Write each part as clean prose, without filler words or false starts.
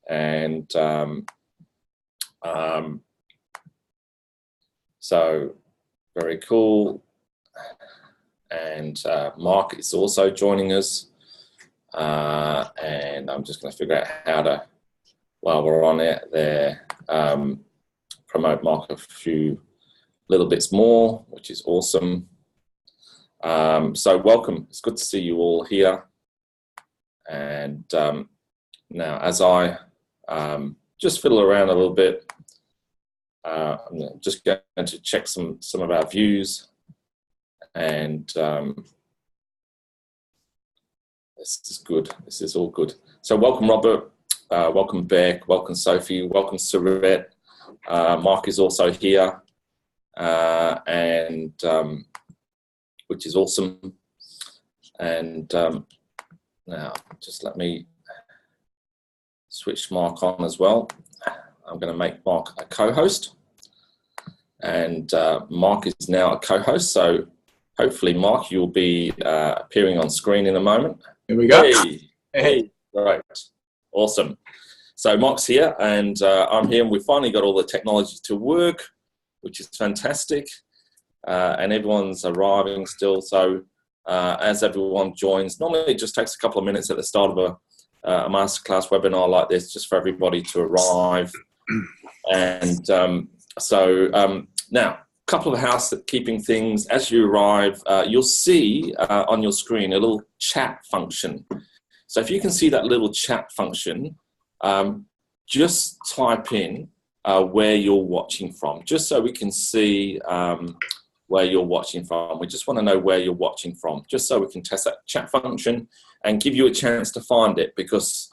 And so very cool. And Mark is also joining us. And I'm just going to figure out how to, while we're on it there, promote Mark a few little bits more, which is awesome. So welcome. It's good to see you all here. And now, as I just fiddle around a little bit, I'm just going to check some of our views. And this is good. This is all good. So welcome, Robert. Welcome, Beck. Welcome, Sophie. Welcome, Surette. Mark is also here, and which is awesome. And now, just let me switch Mark on as well. I'm going to make Mark a co-host, and Mark is now a co-host. So hopefully, Mark, you'll be appearing on screen in a moment. Here we go. Hey, right, awesome. So Mark's here, and I'm here, and we've finally got all the technology to work, which is fantastic. And everyone's arriving still. So as everyone joins, normally it just takes a couple of minutes at the start of a masterclass webinar like this, just for everybody to arrive. And now, a couple of housekeeping things. As you arrive, you'll see on your screen a little chat function. So if you can see that little chat function, just type in where you're watching from, just so we can see where you're watching from. We just want to know where you're watching from, just so we can test that chat function and give you a chance to find it, because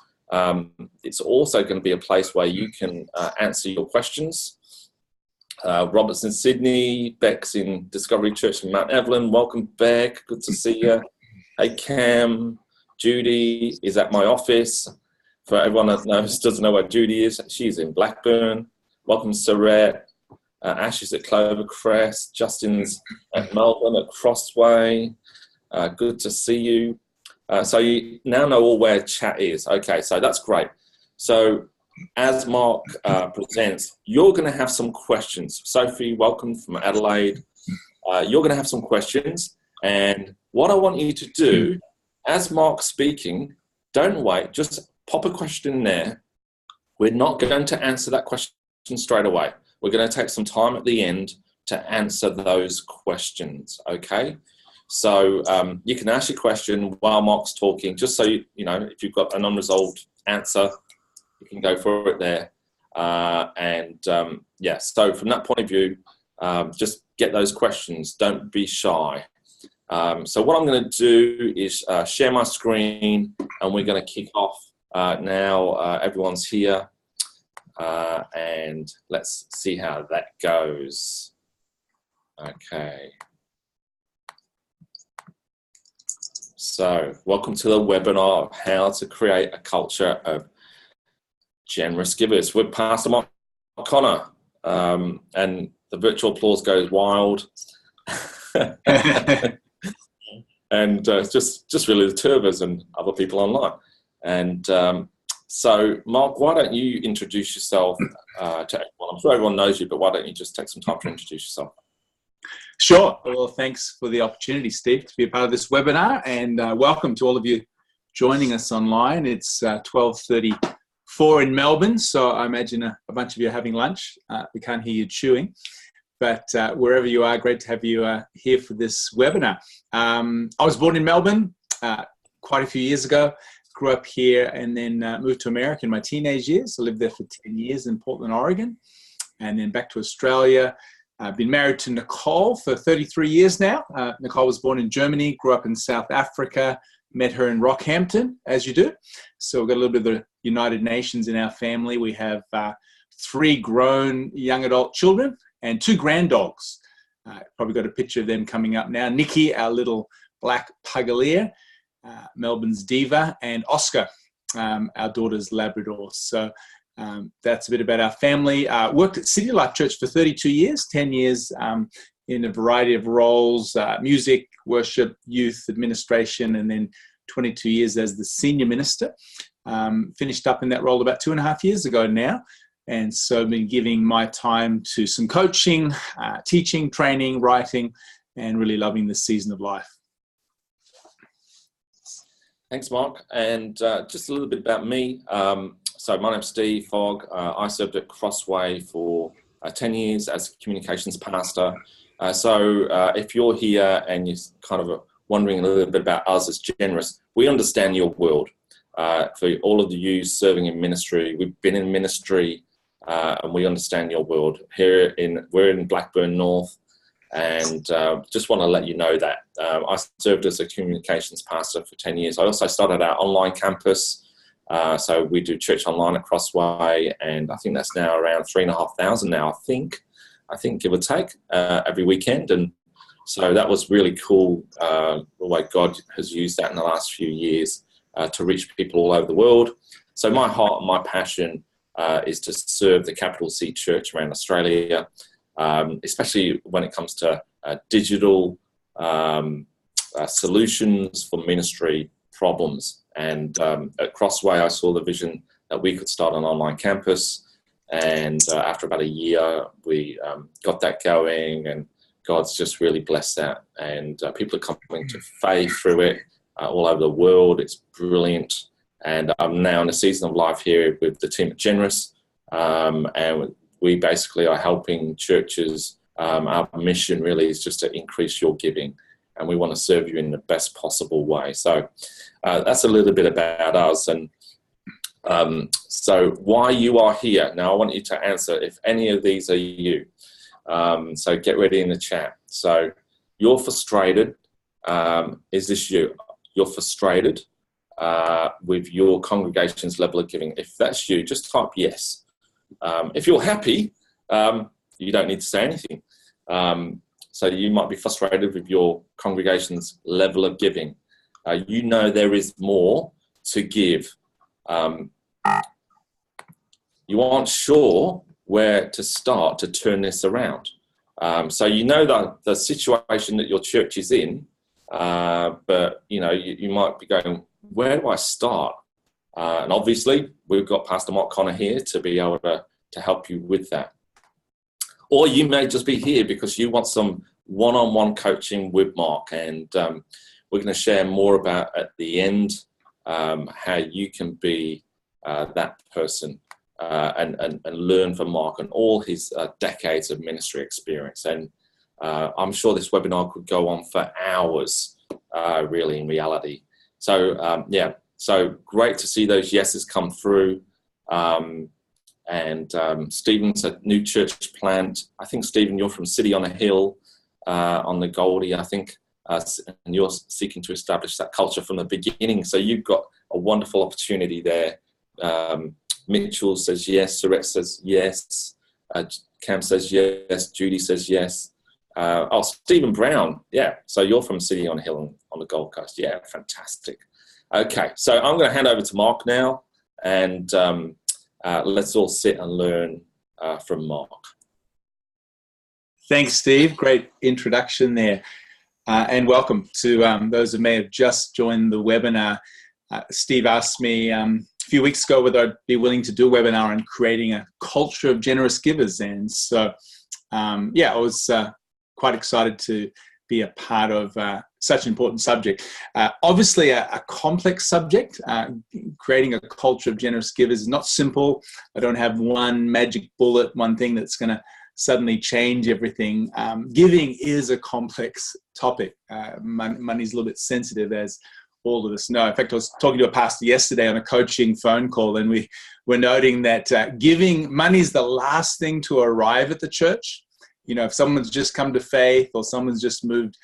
it's also going to be a place where you can answer your questions. Robert's in Sydney, Beck's in Discovery Church in Mount Evelyn. Welcome, Beck. Good to see you. Hey, Cam. Judy is at my office. For everyone that doesn't know where Judy is, she's in Blackburn. Welcome, Surette. Ash is at Clovercrest. Justin's at Melbourne at Crossway. Good to see you. So you now know all where chat is. Okay, so that's great. So as Mark presents, you're going to have some questions. Sophie, welcome from Adelaide. You're going to have some questions. And what I want you to do, as Mark's speaking, don't wait. Just pop a question in there. We're not going to answer that question straight away. We're going to take some time at the end to answer those questions, okay? So you can ask your question while Mark's talking, just so you know, if you've got an unresolved answer, you can go for it there. Yeah, so from that point of view, just get those questions. Don't be shy. So what I'm going to do is share my screen, and we're going to kick off now. Everyone's here. And let's see how that goes. Okay. So, welcome to the webinar of how to create a culture of generous givers with Pastor Mark Connor. And the virtual applause goes wild. And just really the two of us and other people online. And so, Mark, why don't you introduce yourself to everyone? I'm sure everyone knows you, but why don't you just take some time to introduce yourself? Sure. Well, thanks for the opportunity, Steve, to be a part of this webinar, and welcome to all of you joining us online. It's 12:34 in Melbourne, so I imagine a bunch of you are having lunch. We can't hear you chewing, but wherever you are, great to have you here for this webinar. I was born in Melbourne quite a few years ago. Grew up here and then moved to America in my teenage years. I lived there for 10 years in Portland, Oregon, and then back to Australia. I've been married to Nicole for 33 years now. Nicole was born in Germany, grew up in South Africa, met her in Rockhampton, as you do. So we've got a little bit of the United Nations in our family. We have 3 grown young adult children and 2 granddogs. Probably got a picture of them coming up now. Nikki, our little black Pugalier, Melbourne's Diva, and Oscar, our daughter's Labrador. So that's a bit about our family. Worked at City Life Church for 32 years, 10 years in a variety of roles, music, worship, youth, administration, and then 22 years as the senior minister. Finished up in that role about 2.5 years ago now. And so I've been giving my time to some coaching, teaching, training, writing, and really loving this season of life. Thanks, Mark. And just a little bit about me. So my name's Steve Fogg. I served at Crossway for 10 years as a communications pastor. So if you're here and you're kind of wondering a little bit about us as Generous, we understand your world. For all of you serving in ministry, we've been in ministry and we understand your world. We're in Blackburn North, and just want to let you know that. I served as a communications pastor for 10 years. I also started our online campus. So we do church online at Crossway, and I think that's now around 3,500 now, I think give or take, every weekend. And so that was really cool, the way God has used that in the last few years to reach people all over the world. So my heart and my passion is to serve the Capital C Church around Australia, especially when it comes to digital solutions for ministry problems. And at Crossway, I saw the vision that we could start an online campus. And after about a year, we got that going, and God's just really blessed that. And people are coming to faith through it all over the world. It's brilliant. And I'm now in a season of life here with the team at Generous. And we basically are helping churches. Our mission really is just to increase your giving, and we want to serve you in the best possible way. So that's a little bit about us. And so why you are here. Now I want you to answer if any of these are you. So get ready in the chat. So you're frustrated. Is this you? You're frustrated with your congregation's level of giving. If that's you, just type yes. If you're happy, you don't need to say anything. So you might be frustrated with your congregation's level of giving. You know there is more to give. You aren't sure where to start to turn this around. So you know that the situation that your church is in, but you might be going, where do I start? And obviously we've got Pastor Mark Connor here to be able to help you with that. Or you may just be here because you want some one-on-one coaching with Mark, and we're going to share more about at the end how you can be that person and learn from Mark and all his decades of ministry experience. And I'm sure this webinar could go on for hours, really, in reality. So, so great to see those yeses come through. And Stephen's a new church plant. I think, Stephen, you're from City on a Hill on the Goldie, I think, and you're seeking to establish that culture from the beginning. So you've got a wonderful opportunity there. Mitchell says yes. Surette says yes. Cam says yes. Judy says yes. Stephen Brown. Yeah. So you're from City on a Hill on the Gold Coast. Yeah, fantastic. Okay. So I'm going to hand over to Mark now, and let's all sit and learn from Mark. Thanks, Steve. Great introduction there. And welcome to those who may have just joined the webinar. Steve asked me a few weeks ago whether I'd be willing to do a webinar on creating a culture of generous givers. And so, I was quite excited to be a part of such an important subject. Obviously, a complex subject. Creating a culture of generous givers is not simple. I don't have one magic bullet, one thing that's going to suddenly change everything. Giving is a complex topic. Money's a little bit sensitive, as all of us know. In fact, I was talking to a pastor yesterday on a coaching phone call, and we were noting that money is the last thing to arrive at the church. If someone's just come to faith or someone's just moved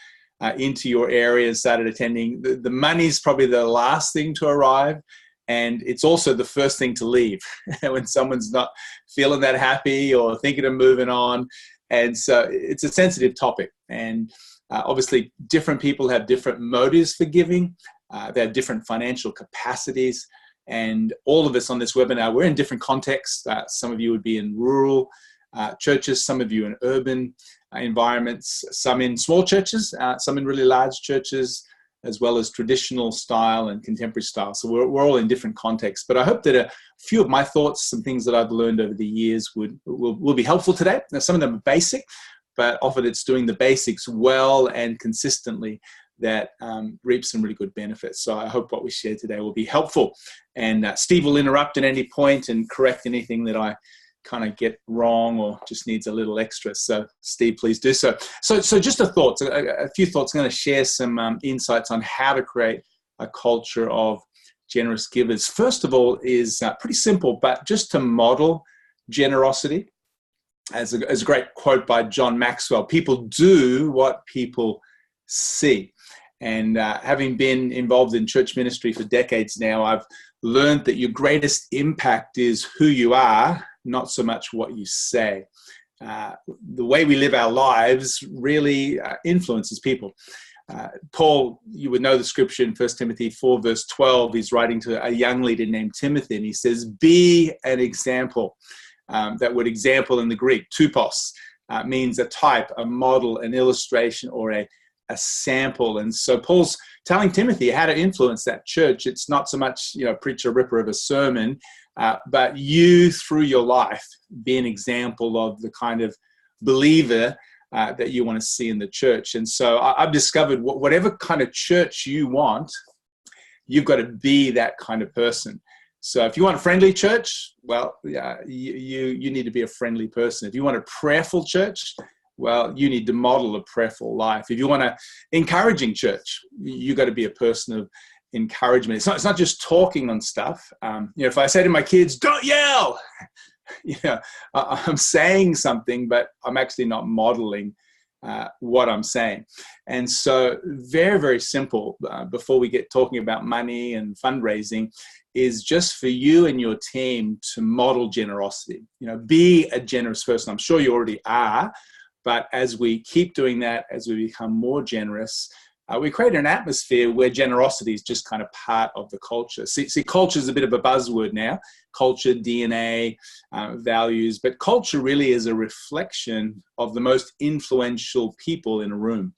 into your area and started attending, the money's probably the last thing to arrive. And it's also the first thing to leave when someone's not feeling that happy or thinking of moving on. And so it's a sensitive topic. And obviously, different people have different motives for giving. They have different financial capacities. And all of us on this webinar, we're in different contexts. Some of you would be in rural churches, some of you in urban environments, some in small churches, some in really large churches, as well as traditional style and contemporary style. So we're all in different contexts. But I hope that a few of my thoughts, some things that I've learned over the years will be helpful today. Now, some of them are basic, but often it's doing the basics well and consistently that reaps some really good benefits. So I hope what we share today will be helpful. And Steve will interrupt at any point and correct anything that I kind of get wrong or just needs a little extra. So Steve, please do so. So just a few thoughts. I'm going to share some insights on how to create a culture of generous givers. First of all is pretty simple, but just to model generosity, as a great quote by John Maxwell, people do what people see. And having been involved in church ministry for decades now, I've learned that your greatest impact is who you are, not so much what you say. The way we live our lives really influences people. Paul, you would know the scripture in 1 Timothy 4, verse 12. He's writing to a young leader named Timothy, and he says, be an example. That word example in the Greek, tupos, means a type, a model, an illustration, or a sample. And so Paul's telling Timothy how to influence that church. It's not so much, preach a ripper of a sermon, but you, through your life, be an example of the kind of believer that you want to see in the church. And so I've discovered whatever kind of church you want, you've got to be that kind of person. So if you want a friendly church, well, you need to be a friendly person. If you want a prayerful church, well, you need to model a prayerful life. If you want an encouraging church, you got to be a person of encouragement. It's not just talking on stuff. If I say to my kids, don't yell, I'm saying something, but I'm actually not modeling what I'm saying. And so very, very simple, before we get talking about money and fundraising, is just for you and your team to model generosity. Be a generous person. I'm sure you already are, but as we keep doing that, as we become more generous, we create an atmosphere where generosity is just kind of part of the culture. See, culture is a bit of a buzzword now. Culture, DNA, values, but culture really is a reflection of the most influential people in a room.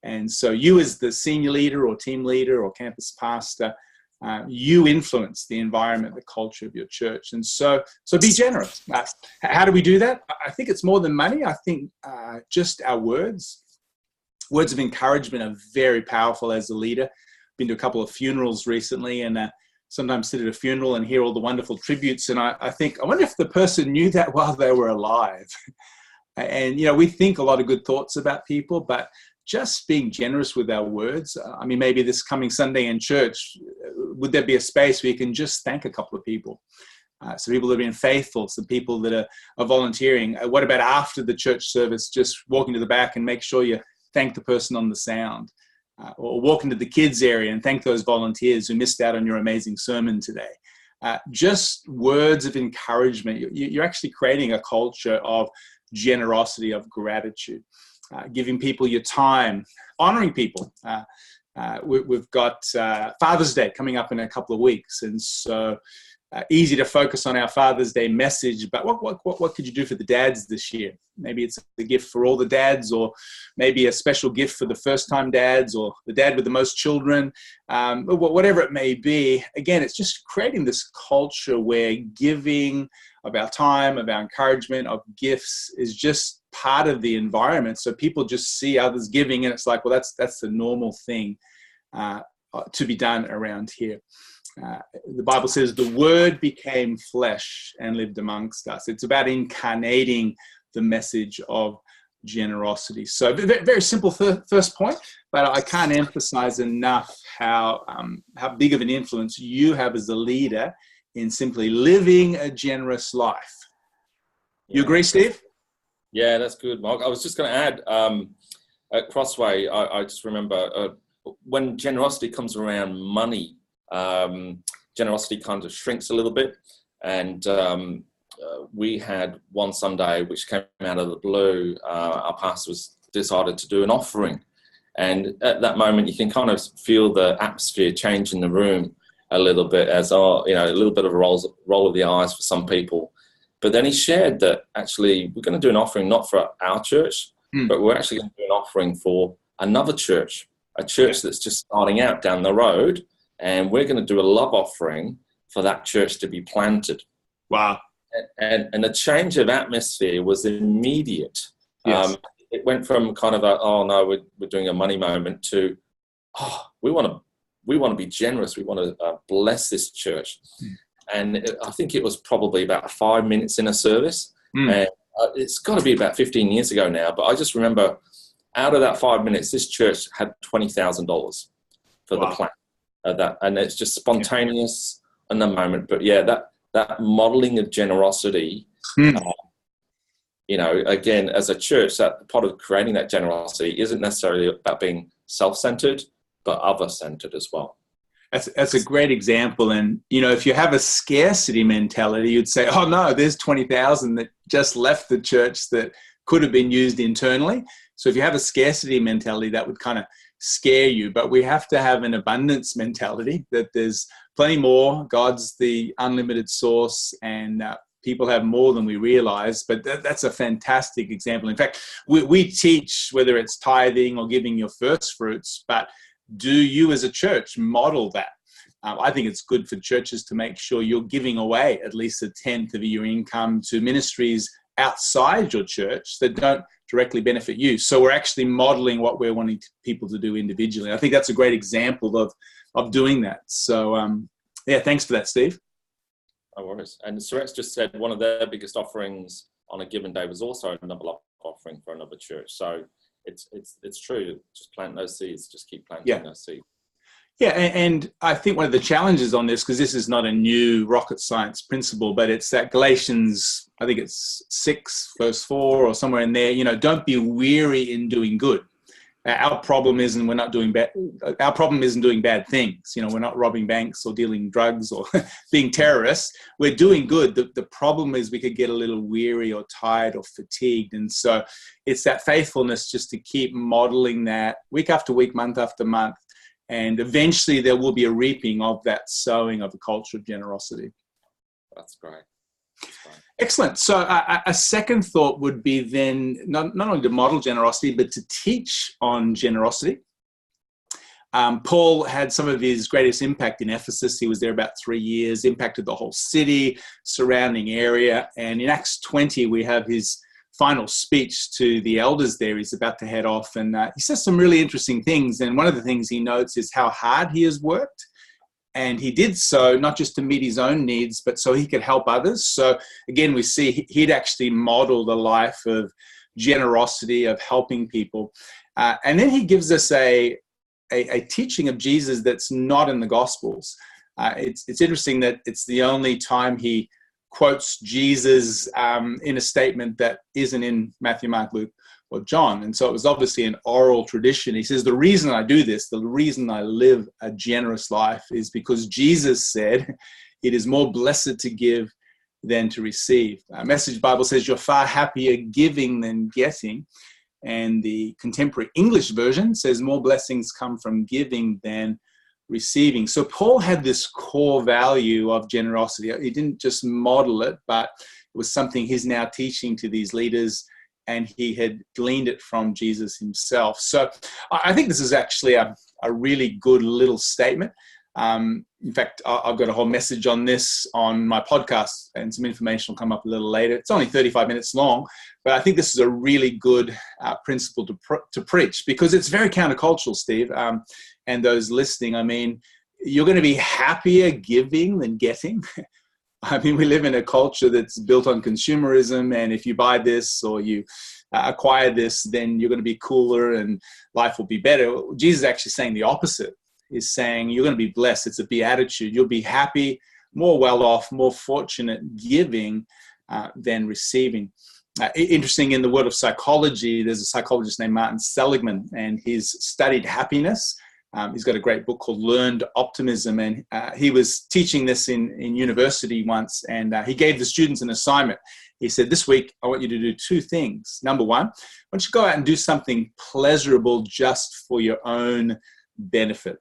And so you as the senior leader or team leader or campus pastor, you influence the environment, the culture of your church. And so be generous. How do we do that? I think it's more than money. I think just our words. Words of encouragement are very powerful as a leader. Been to a couple of funerals recently, and sometimes sit at a funeral and hear all the wonderful tributes. And I think, I wonder if the person knew that while they were alive. And, we think a lot of good thoughts about people, but just being generous with our words. Maybe this coming Sunday in church, would there be a space where you can just thank a couple of people? Some people that have been faithful, some people that are volunteering. What about after the church service, just walking to the back and make sure you thank the person on the sound, or walk into the kids area and thank those volunteers who missed out on your amazing sermon today. Just words of encouragement. You're actually creating a culture of generosity, of gratitude, giving people your time, honoring people. We've got Father's Day coming up in a couple of weeks. And so easy to focus on our Father's Day message, but what could you do for the dads this year? Maybe it's a gift for all the dads, or maybe a special gift for the first-time dads, or the dad with the most children, whatever it may be. Again, it's just creating this culture where giving of our time, of our encouragement, of gifts is just part of the environment. So people just see others giving, and it's like, well, that's the normal thing to be done around here. The Bible says the Word became flesh and lived amongst us. It's about incarnating the message of generosity. So very simple first point, but I can't emphasize enough how big of an influence you have as a leader in simply living a generous life. You agree, Steve? Yeah, that's good, Mark. I was just going to add, at Crossway, I just remember when generosity comes around money, generosity kind of shrinks a little bit. And we had one Sunday which came out of the blue. Our pastor decided to do an offering. And at that moment, you can kind of feel the atmosphere change in the room a little bit, as a little bit of a roll of the eyes for some people. But then he shared that actually we're going to do an offering not for our church, but we're actually going to do an offering for another church. a church that's just starting out down the road, and we're going to do a love offering for that church to be planted. Wow. And the change of atmosphere was immediate. Yes. It went from kind of oh no, we're doing a money moment to, oh, we want to be generous. We want to bless this church. And I think it was probably about 5 minutes in a service. And it's got to be about 15 years ago now. But I just remember out of that 5 minutes, this church had $20,000 for the plan of that. And it's just spontaneous in the moment. But yeah, that modeling of generosity, again, as a church, that part of creating that generosity isn't necessarily about being self-centered, but other-centered as well. That's a great example. And, if you have a scarcity mentality, you'd say, oh no, there's 20,000 that just left the church that could have been used internally. So if you have a scarcity mentality, that would kind of scare you. But we have to have an abundance mentality, that there's plenty more. God's the unlimited source, and people have more than we realize. But that's a fantastic example. In fact, we teach, whether it's tithing or giving your first fruits, but do you as a church model that? I think it's good for churches to make sure you're giving away at least 1/10 of your income to ministries outside your church that don't directly benefit you. So we're actually modeling what we're wanting people to do individually. I think that's a great example of doing that. So, thanks for that, Steve. No worries. And Surex just said one of their biggest offerings on a given day was also another love offering for another church. So it's true. Just plant those seeds. Just keep planting those seeds. Yeah, and I think one of the challenges on this, because this is not a new rocket science principle, but it's that Galatians, I think it's 6 verse 4 or somewhere in there, don't be weary in doing good. Our problem isn't we're not doing bad. Our problem isn't doing bad things. We're not robbing banks or dealing drugs or being terrorists. We're doing good. The problem is we could get a little weary or tired or fatigued. And so it's that faithfulness just to keep modeling that week after week, month after month. And eventually there will be a reaping of that sowing of a culture of generosity. That's great. Excellent. So a second thought would be then not only to model generosity, but to teach on generosity. Paul had some of his greatest impact in Ephesus. He was there about 3 years, impacted the whole city, surrounding area. And in Acts 20, we have his final speech to the elders there. He's about to head off, and he says some really interesting things. And one of the things he notes is how hard he has worked. And he did so not just to meet his own needs, but so he could help others. So again, we see he'd actually modeled a life of generosity, of helping people. And then he gives us a teaching of Jesus that's not in the Gospels. It's interesting that it's the only time he quotes Jesus in a statement that isn't in Matthew, Mark, Luke, or John. And so it was obviously an oral tradition. He says, the reason I do this, the reason I live a generous life is because Jesus said, it is more blessed to give than to receive. Message Bible says you're far happier giving than getting. And the contemporary English version says more blessings come from giving than receiving. So Paul had this core value of generosity. He didn't just model it, but it was something he's now teaching to these leaders, and he had gleaned it from Jesus himself. So I think this is actually a really good little statement. In fact, I've got a whole message on this on my podcast, and some information will come up a little later. It's only 35 minutes long, but I think this is a really good principle to preach, because it's very countercultural, Steve. And those listening, I mean, you're going to be happier giving than getting. I mean, we live in a culture that's built on consumerism, and if you buy this or you acquire this, then you're going to be cooler and life will be better. Jesus is actually saying the opposite. He's saying you're going to be blessed. It's a beatitude. You'll be happy, more well-off, more fortunate giving than receiving. Interesting, in the world of psychology, there's a psychologist named Martin Seligman, and he's studied happiness. He's got a great book called Learned Optimism, and he was teaching this in university once, and he gave the students an assignment. He said, this week, I want you to do 2 things. Number 1, why don't you go out and do something pleasurable just for your own benefit?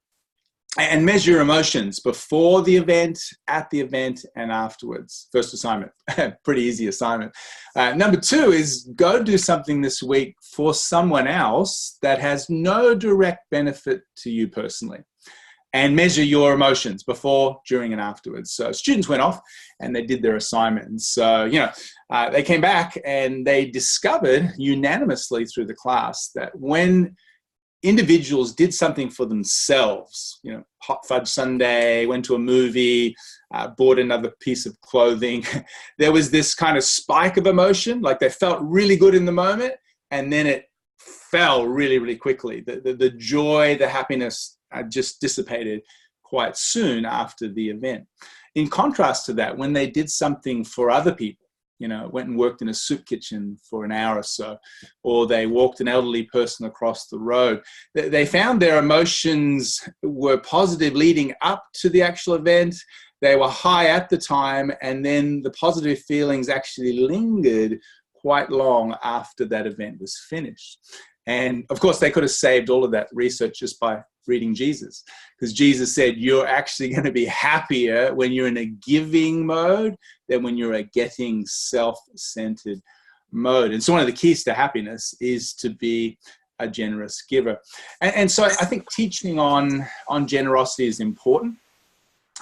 And measure your emotions before the event, at the event, and afterwards. First assignment, pretty easy assignment. Number 2 is go do something this week for someone else that has no direct benefit to you personally. And measure your emotions before, during, and afterwards. So students went off and they did their assignments. So, they came back and they discovered unanimously through the class that when individuals did something for themselves, hot fudge sundae, went to a movie, bought another piece of clothing, there was this kind of spike of emotion, like they felt really good in the moment, and then it fell really, really quickly. The joy, the happiness just dissipated quite soon after the event. In contrast to that, when they did something for other people, went and worked in a soup kitchen for an hour or so, or they walked an elderly person across the road, they found their emotions were positive leading up to the actual event. They were high at the time, and then the positive feelings actually lingered quite long after that event was finished. And of course, they could have saved all of that research just by reading Jesus, because Jesus said you're actually going to be happier when you're in a giving mode than when you're a getting self-centered mode. And so one of the keys to happiness is to be a generous giver. And so I think teaching on generosity is important.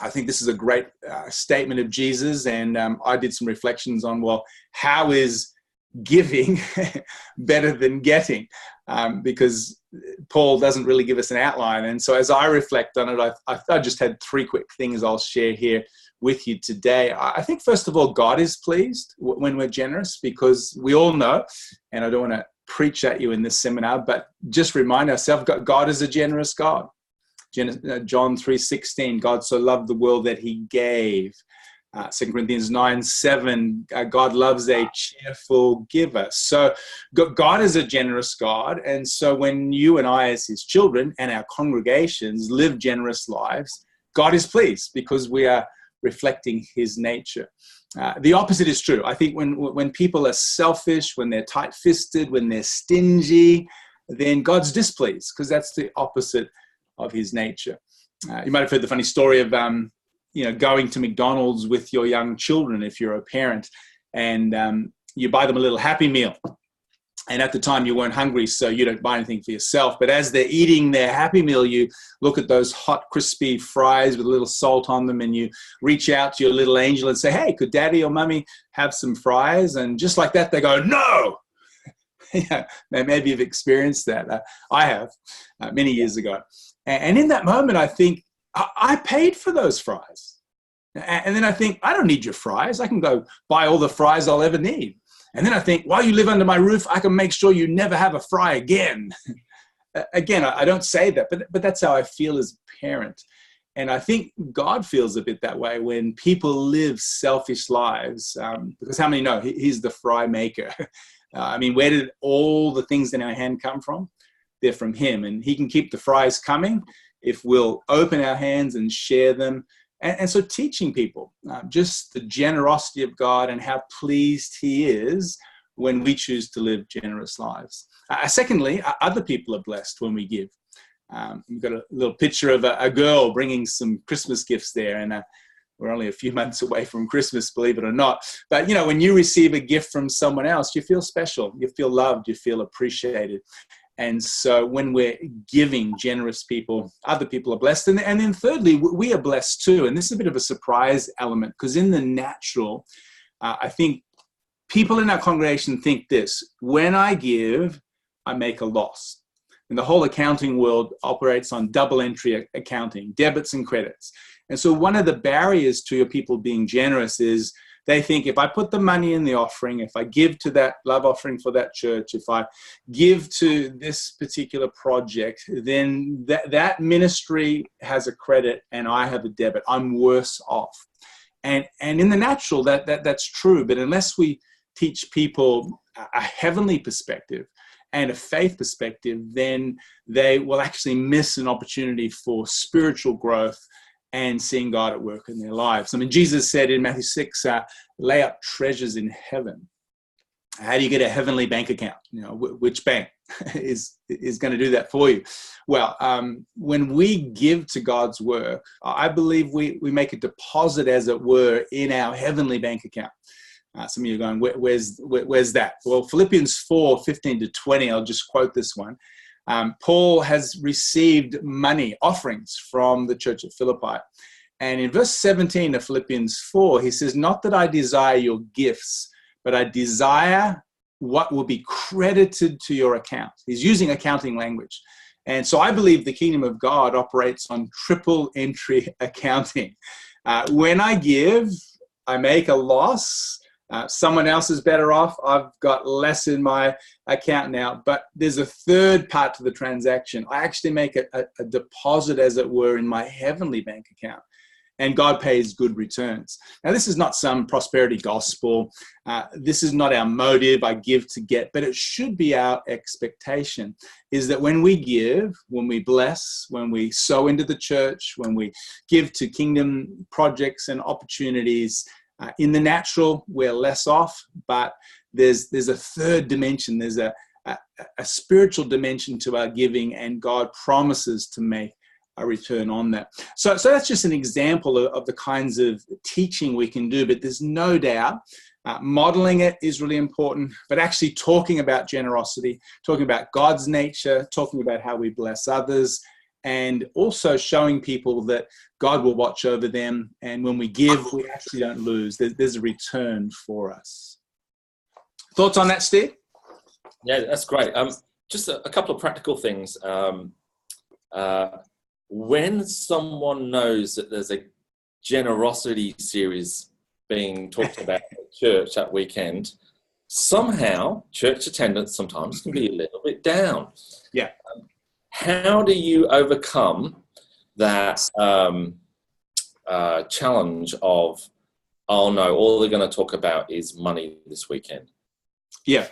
I think this is a great statement of Jesus. And I did some reflections on, well, how is giving better than getting? Because Paul doesn't really give us an outline. And so as I reflect on it, I just had 3 quick things I'll share here with you today. I think, first of all, God is pleased when we're generous, because we all know, and I don't want to preach at you in this seminar, but just remind ourselves, God is a generous God. John 3:16, God so loved the world that he gave. 2 Corinthians 9:7, God loves a cheerful giver. So God is a generous God. And so when you and I, as his children, and our congregations live generous lives, God is pleased because we are reflecting his nature. The opposite is true. I think when people are selfish, when they're tight-fisted, when they're stingy, then God's displeased, because that's the opposite of his nature. You might have heard the funny story of going to McDonald's with your young children if you're a parent, and you buy them a little Happy Meal. And at the time you weren't hungry, so you don't buy anything for yourself. But as they're eating their Happy Meal, you look at those hot, crispy fries with a little salt on them, and you reach out to your little angel and say, hey, could daddy or mummy have some fries? And just like that, they go, no! Maybe you've experienced that. I have, many years ago. And in that moment, I think, I paid for those fries. And then I think, I don't need your fries. I can go buy all the fries I'll ever need. And then I think, while you live under my roof, I can make sure you never have a fry again. Again, I don't say that, but that's how I feel as a parent. And I think God feels a bit that way when people live selfish lives, because how many know he's the fry maker? Where did all the things in our hand come from? They're from him, and he can keep the fries coming if we'll open our hands and share them. And so teaching people just the generosity of God and how pleased he is when we choose to live generous lives. Secondly, other people are blessed when we give. We've got a little picture of a girl bringing some Christmas gifts there, and we're only a few months away from Christmas, believe it or not. But, when you receive a gift from someone else, you feel special, you feel loved, you feel appreciated. And so when we're giving, generous people, other people are blessed. And then thirdly, we are blessed too. And this is a bit of a surprise element, because in the natural, I think people in our congregation think this: when I give, I make a loss. And the whole accounting world operates on double entry accounting, debits and credits. And so one of the barriers to your people being generous is they think, if I put the money in the offering, if I give to that love offering for that church, if I give to this particular project, then that ministry has a credit and I have a debit. I'm worse off. And in the natural, that's true. But unless we teach people a heavenly perspective and a faith perspective, then they will actually miss an opportunity for spiritual growth and seeing God at work in their lives. Jesus said in Matthew 6, lay up treasures in heaven. How do you get a heavenly bank account? Which bank is going to do that for you? Well, when we give to God's work, I believe we make a deposit, as it were, in our heavenly bank account. Some of you are going, where's that? Well, Philippians 4:15-20, I'll just quote this one. Paul has received money, offerings from the church at Philippi. And in verse 17 of Philippians 4, he says, not that I desire your gifts, but I desire what will be credited to your account. He's using accounting language. And so I believe the kingdom of God operates on triple entry accounting. When I give, I make a loss. Someone else is better off. I've got less in my account now. But there's a third part to the transaction. I actually make a deposit, as it were, in my heavenly bank account. And God pays good returns. Now, this is not some prosperity gospel. This is not our motive, I give to get, but it should be our expectation, is that when we give, when we bless, when we sow into the church, when we give to kingdom projects and opportunities, in the natural, we're less off, but there's a third dimension. There's a spiritual dimension to our giving, and God promises to make a return on that. So that's just an example of the kinds of teaching we can do, but there's no doubt modeling it is really important, but actually talking about generosity, talking about God's nature, talking about how we bless others, and also showing people that God will watch over them. And when we give, we actually don't lose. There's a return for us. Thoughts on that, Steve? Yeah, that's great. Just a couple of practical things. When someone knows that there's a generosity series being talked about at church that weekend, somehow church attendance sometimes can be a little bit down. Yeah. How do you overcome that challenge of, oh no, all they're going to talk about is money this weekend? Yeah.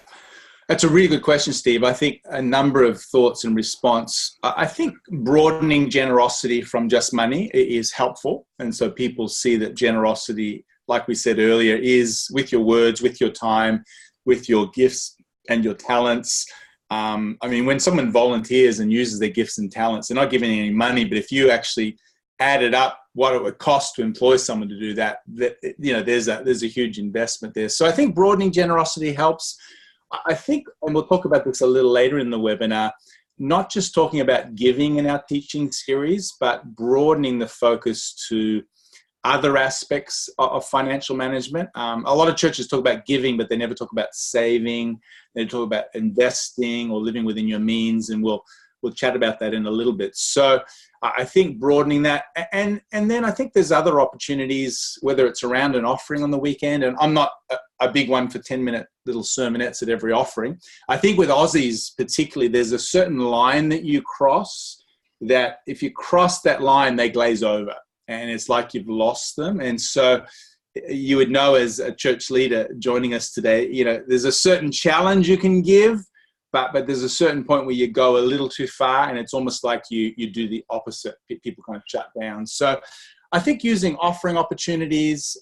That's a really good question, Steve. I think a number of thoughts in response. I think broadening generosity from just money is helpful. And so people see that generosity, like we said earlier, is with your words, with your time, with your gifts and your talents. When someone volunteers and uses their gifts and talents, they're not giving any money, but if you actually added up what it would cost to employ someone to do that, there's a huge investment there. So I think broadening generosity helps. I think, and we'll talk about this a little later in the webinar, not just talking about giving in our teaching series, but broadening the focus to other aspects of financial management. A lot of churches talk about giving, but they never talk about saving. They talk about investing or living within your means, and we'll chat about that in a little bit. So I think broadening that, and then I think there's other opportunities, whether it's around an offering on the weekend, and I'm not a big one for 10-minute little sermonettes at every offering. I think with Aussies particularly, there's a certain line that you cross that if you cross that line, they glaze over, and it's like you've lost them. And so you would know, as a church leader joining us today, there's a certain challenge you can give, but there's a certain point where you go a little too far, and it's almost like you do the opposite. People kind of shut down. So I think using offering opportunities,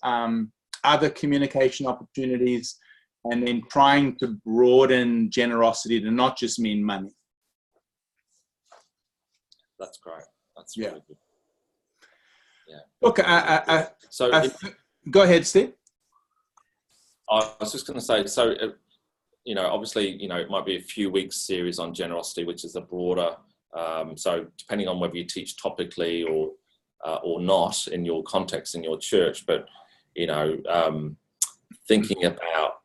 other communication opportunities, and then trying to broaden generosity to not just mean money. That's great. That's really good. Yeah. Look, go ahead, Steve. I was just going to say, so, obviously, it might be a few weeks series on generosity, which is a broader, so depending on whether you teach topically or not in your context in your church, but, thinking about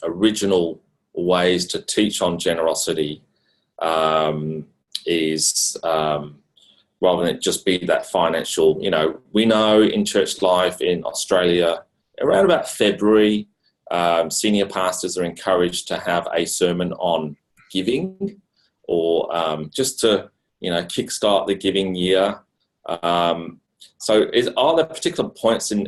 original ways to teach on generosity is rather than it just be that financial, we know in church life in Australia, around about February, senior pastors are encouraged to have a sermon on giving, or just to, kickstart the giving year. So are there particular points in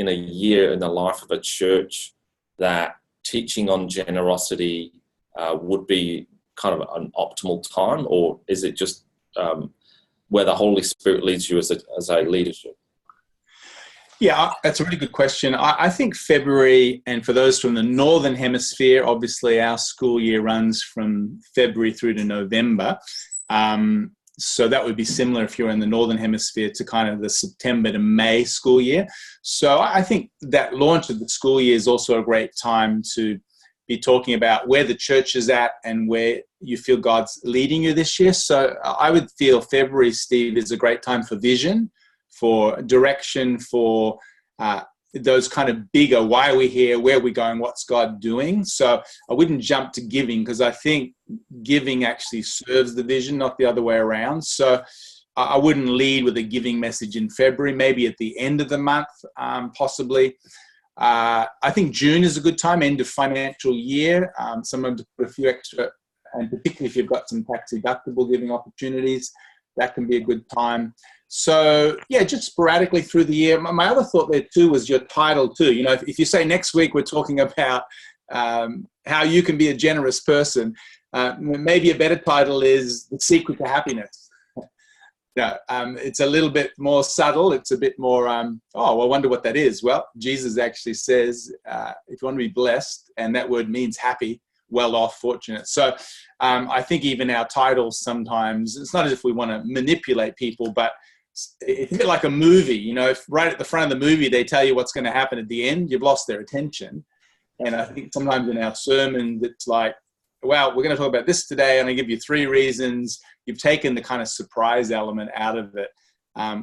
a year in the life of a church that teaching on generosity would be kind of an optimal time, or is it just where the Holy Spirit leads you as a leadership? Yeah, that's a really good question. I think February, and for those from the Northern Hemisphere, obviously our school year runs from February through to November. So that would be similar if you're in the Northern Hemisphere to kind of the September to May school year. So I think that launch of the school year is also a great time to be talking about where the church is at and where you feel God's leading you this year. So I would feel February, Steve, is a great time for vision, for direction, for those kind of bigger, why are we here, where are we going, what's God doing? So I wouldn't jump to giving, because I think giving actually serves the vision, not the other way around. So I wouldn't lead with a giving message in February, maybe at the end of the month, possibly. I think June is a good time, end of financial year. Someone to put a few extra, and particularly if you've got some tax deductible giving opportunities, that can be a good time. So, yeah, just sporadically through the year. My other thought there too was your title too. You know, if you say next week we're talking about how you can be a generous person, maybe a better title is The Secret to Happiness. It's a little bit more subtle. It's a bit more, I wonder what that is. Well, Jesus actually says, if you want to be blessed, and that word means happy, well off, fortunate. So I think even our titles sometimes, it's not as if we want to manipulate people, but it's a bit like a movie. You know, if right at the front of the movie they tell you what's going to happen at the end, you've lost their attention. And I think sometimes in our sermons it's like, well, we're going to talk about this today, and I give you 3 reasons. You've taken the kind of surprise element out of it.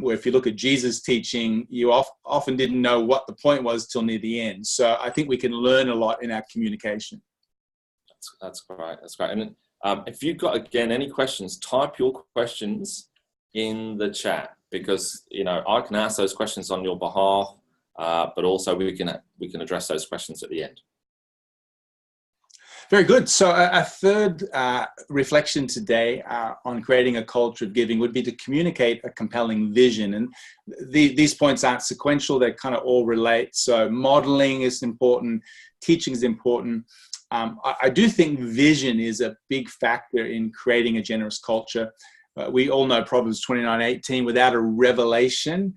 Where if you look at Jesus' teaching, you often didn't know what the point was till near the end. So I think we can learn a lot in our communication. That's great. That's great. And if you've got, again, any questions, type your questions in the chat, because, you know, I can ask those questions on your behalf, but also we can address those questions at the end. Very good. So a third reflection today on creating a culture of giving would be to communicate a compelling vision. And these points aren't sequential. They kind of all relate. So modeling is important. Teaching is important. I do think vision is a big factor in creating a generous culture. We all know Proverbs 29:18, without a revelation,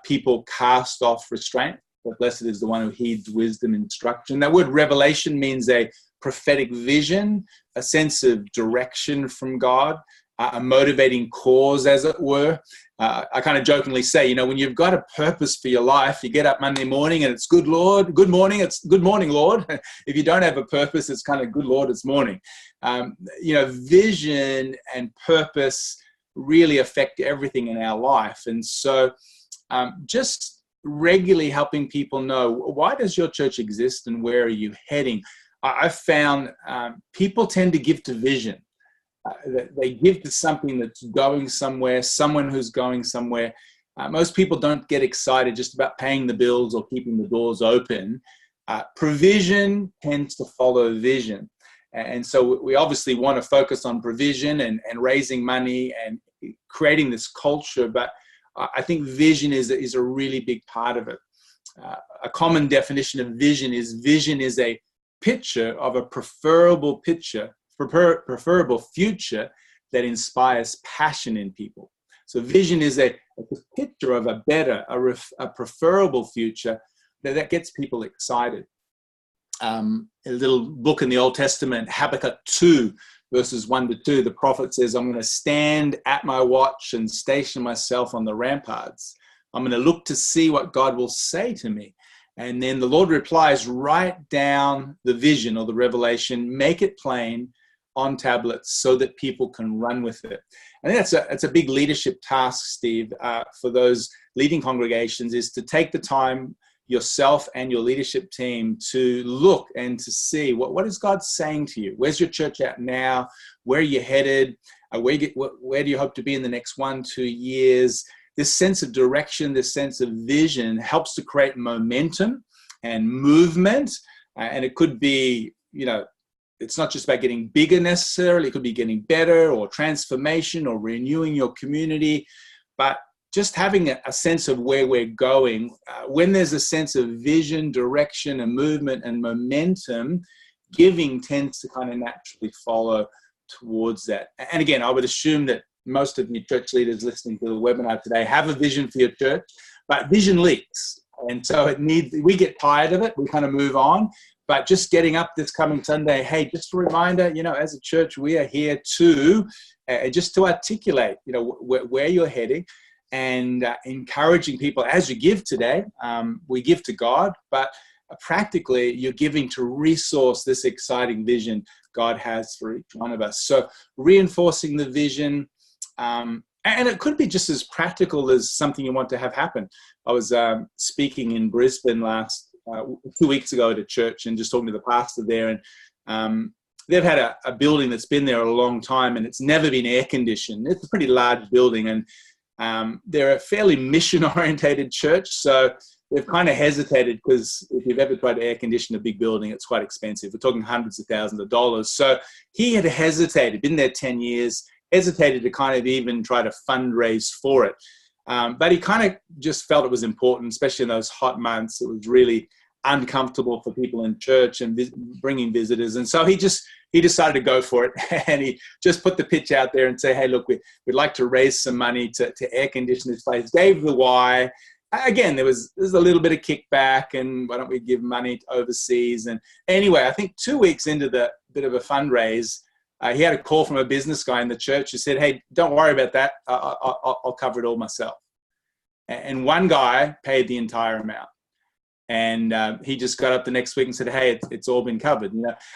people cast off restraint, but blessed is the one who heeds wisdom and instruction. That word revelation means a prophetic vision, a sense of direction from God, a motivating cause, as it were. I kind of jokingly say, you know, when you've got a purpose for your life, you get up Monday morning and it's good, Lord, good morning, it's good morning, Lord. If you don't have a purpose, it's kind of good, Lord, it's morning. You know, vision and purpose really affect everything in our life. And so just regularly helping people know, why does your church exist and where are you heading? I've found people tend to give to vision. They give to something that's going somewhere, someone who's going somewhere. Most people don't get excited just about paying the bills or keeping the doors open. Provision tends to follow vision. And so we obviously want to focus on provision and raising money and creating this culture. But I think vision is a really big part of it. A common definition of vision is a picture of a preferable future that inspires passion in people. So vision is a picture of a better, a preferable future that gets people excited. A little book in the Old Testament, Habakkuk 2, verses 1-2, the prophet says, I'm going to stand at my watch and station myself on the ramparts. I'm going to look to see what God will say to me. And then the Lord replies, write down the vision or the revelation, make it plain on tablets so that people can run with it. I think that's a big leadership task, Steve, for those leading congregations, is to take the time yourself and your leadership team to look and to see what is God saying to you? Where's your church at now? Where are you headed? Where do you hope to be in the next 1-2 years? This sense of direction, this sense of vision helps to create momentum and movement. And it could be, you know, it's not just about getting bigger necessarily. It could be getting better or transformation or renewing your community. But just having a sense of where we're going, when there's a sense of vision, direction, and movement and momentum, giving tends to kind of naturally follow towards that. And again, I would assume that most of your church leaders listening to the webinar today have a vision for your church, but vision leaks. And so we get tired of it. We kind of move on. But just getting up this coming Sunday, hey, just a reminder, as a church, we are here to just to articulate, where you're heading, and encouraging people as you give today. We give to God, but practically you're giving to resource this exciting vision God has for each one of us. So reinforcing the vision, and it could be just as practical as something you want to have happen. I was speaking in Brisbane 2 weeks ago at a church, and just talking to the pastor there, and they've had a building that's been there a long time, and it's never been air conditioned. It's a pretty large building, and they're a fairly mission-orientated church, so they've kind of hesitated, because if you've ever tried to air condition a big building, it's quite expensive. We're talking hundreds of thousands of dollars. So he had hesitated, been there 10 years, hesitated to kind of even try to fundraise for it. But he kind of just felt it was important, especially in those hot months. It was really uncomfortable for people in church and bringing visitors. And so he decided to go for it. And he just put the pitch out there and say, hey, look, we'd like to raise some money to air condition this place. Gave the why. Again, there's a little bit of kickback, and why don't we give money overseas? And anyway, I think 2 weeks into the bit of a fundraise, he had a call from a business guy in the church who said, hey, don't worry about that. I'll cover it all myself. And one guy paid the entire amount. And he just got up the next week and said, hey, it's all been covered.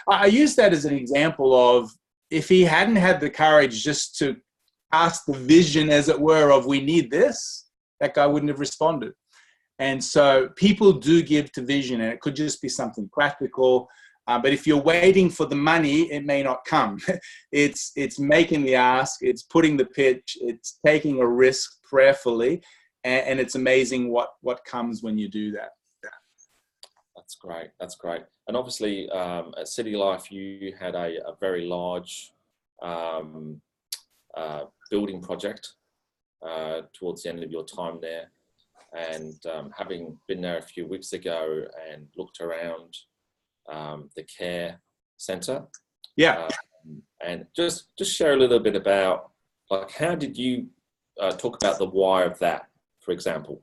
I use that as an example of, if he hadn't had the courage just to ask the vision, as it were, of we need this, that guy wouldn't have responded. And so people do give to vision, and it could just be something practical. But if you're waiting for the money, it may not come. It's making the ask, it's putting the pitch, it's taking a risk prayerfully, and it's amazing what comes when you do that. That's great. And obviously, at City Life, you had a very large building project towards the end of your time there. And having been there a few weeks ago and looked around the care centre, and just share a little bit about, like, how did you talk about the why of that, for example?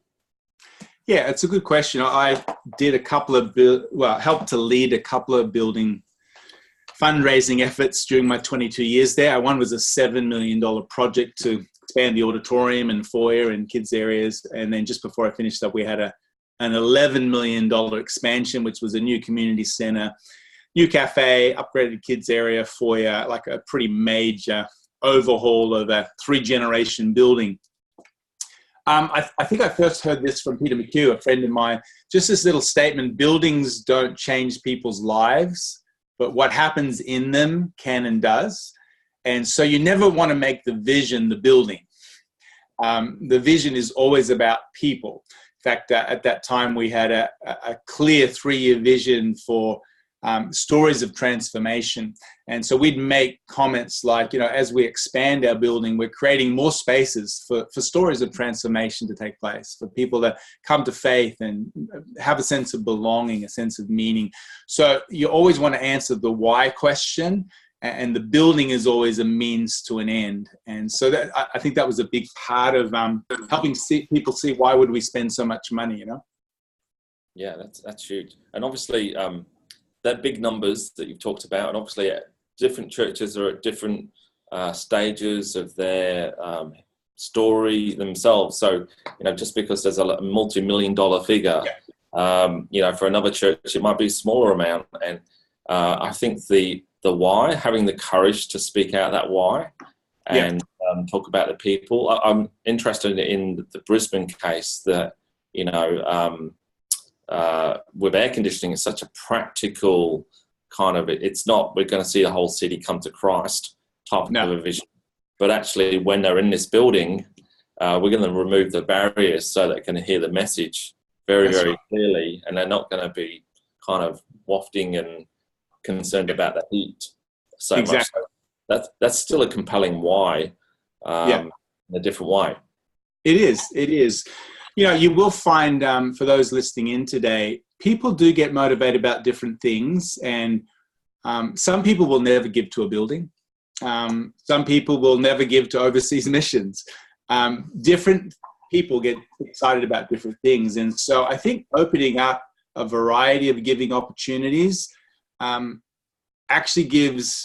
Yeah, it's a good question. I did helped to lead a couple of building fundraising efforts during my 22 years there. One was a $7 million project to expand the auditorium and foyer and kids areas. And then just before I finished up, we had an $11 million expansion, which was a new community center, new cafe, upgraded kids area, foyer, like a pretty major overhaul of a 3-generation building. I think I first heard this from Peter McHugh, a friend of mine, just this little statement: buildings don't change people's lives, but what happens in them can and does. And so you never want to make the vision the building. The vision is always about people. In fact, at that time, we had a clear 3-year vision for stories of transformation. And so we'd make comments like, as we expand our building, we're creating more spaces for stories of transformation to take place, for people to come to faith and have a sense of belonging, a sense of meaning. So you always want to answer the why question, and the building is always a means to an end. And so I think that was a big part of helping people see, why would we spend so much money, Yeah, that's huge. And obviously, they're big numbers that you've talked about, and obviously different churches are at different stages of their story themselves. So, just because there's a multi-million-dollar figure, for another church, it might be a smaller amount. And I think the why, having the courage to speak out that why and talk about the people. I'm interested in the Brisbane case that, with air conditioning, it's such a practical kind of, it's not, we're going to see the whole city come to Christ type of a vision. But actually, when they're in this building, we're going to remove the barriers so they can hear the message very clearly, and they're not going to be kind of wafting and concerned about the heat so much. So that's still a compelling why, in a different way. It is. You will find, for those listening in today, people do get motivated about different things. And some people will never give to a building. Some people will never give to overseas missions. Different people get excited about different things. And so I think opening up a variety of giving opportunities actually gives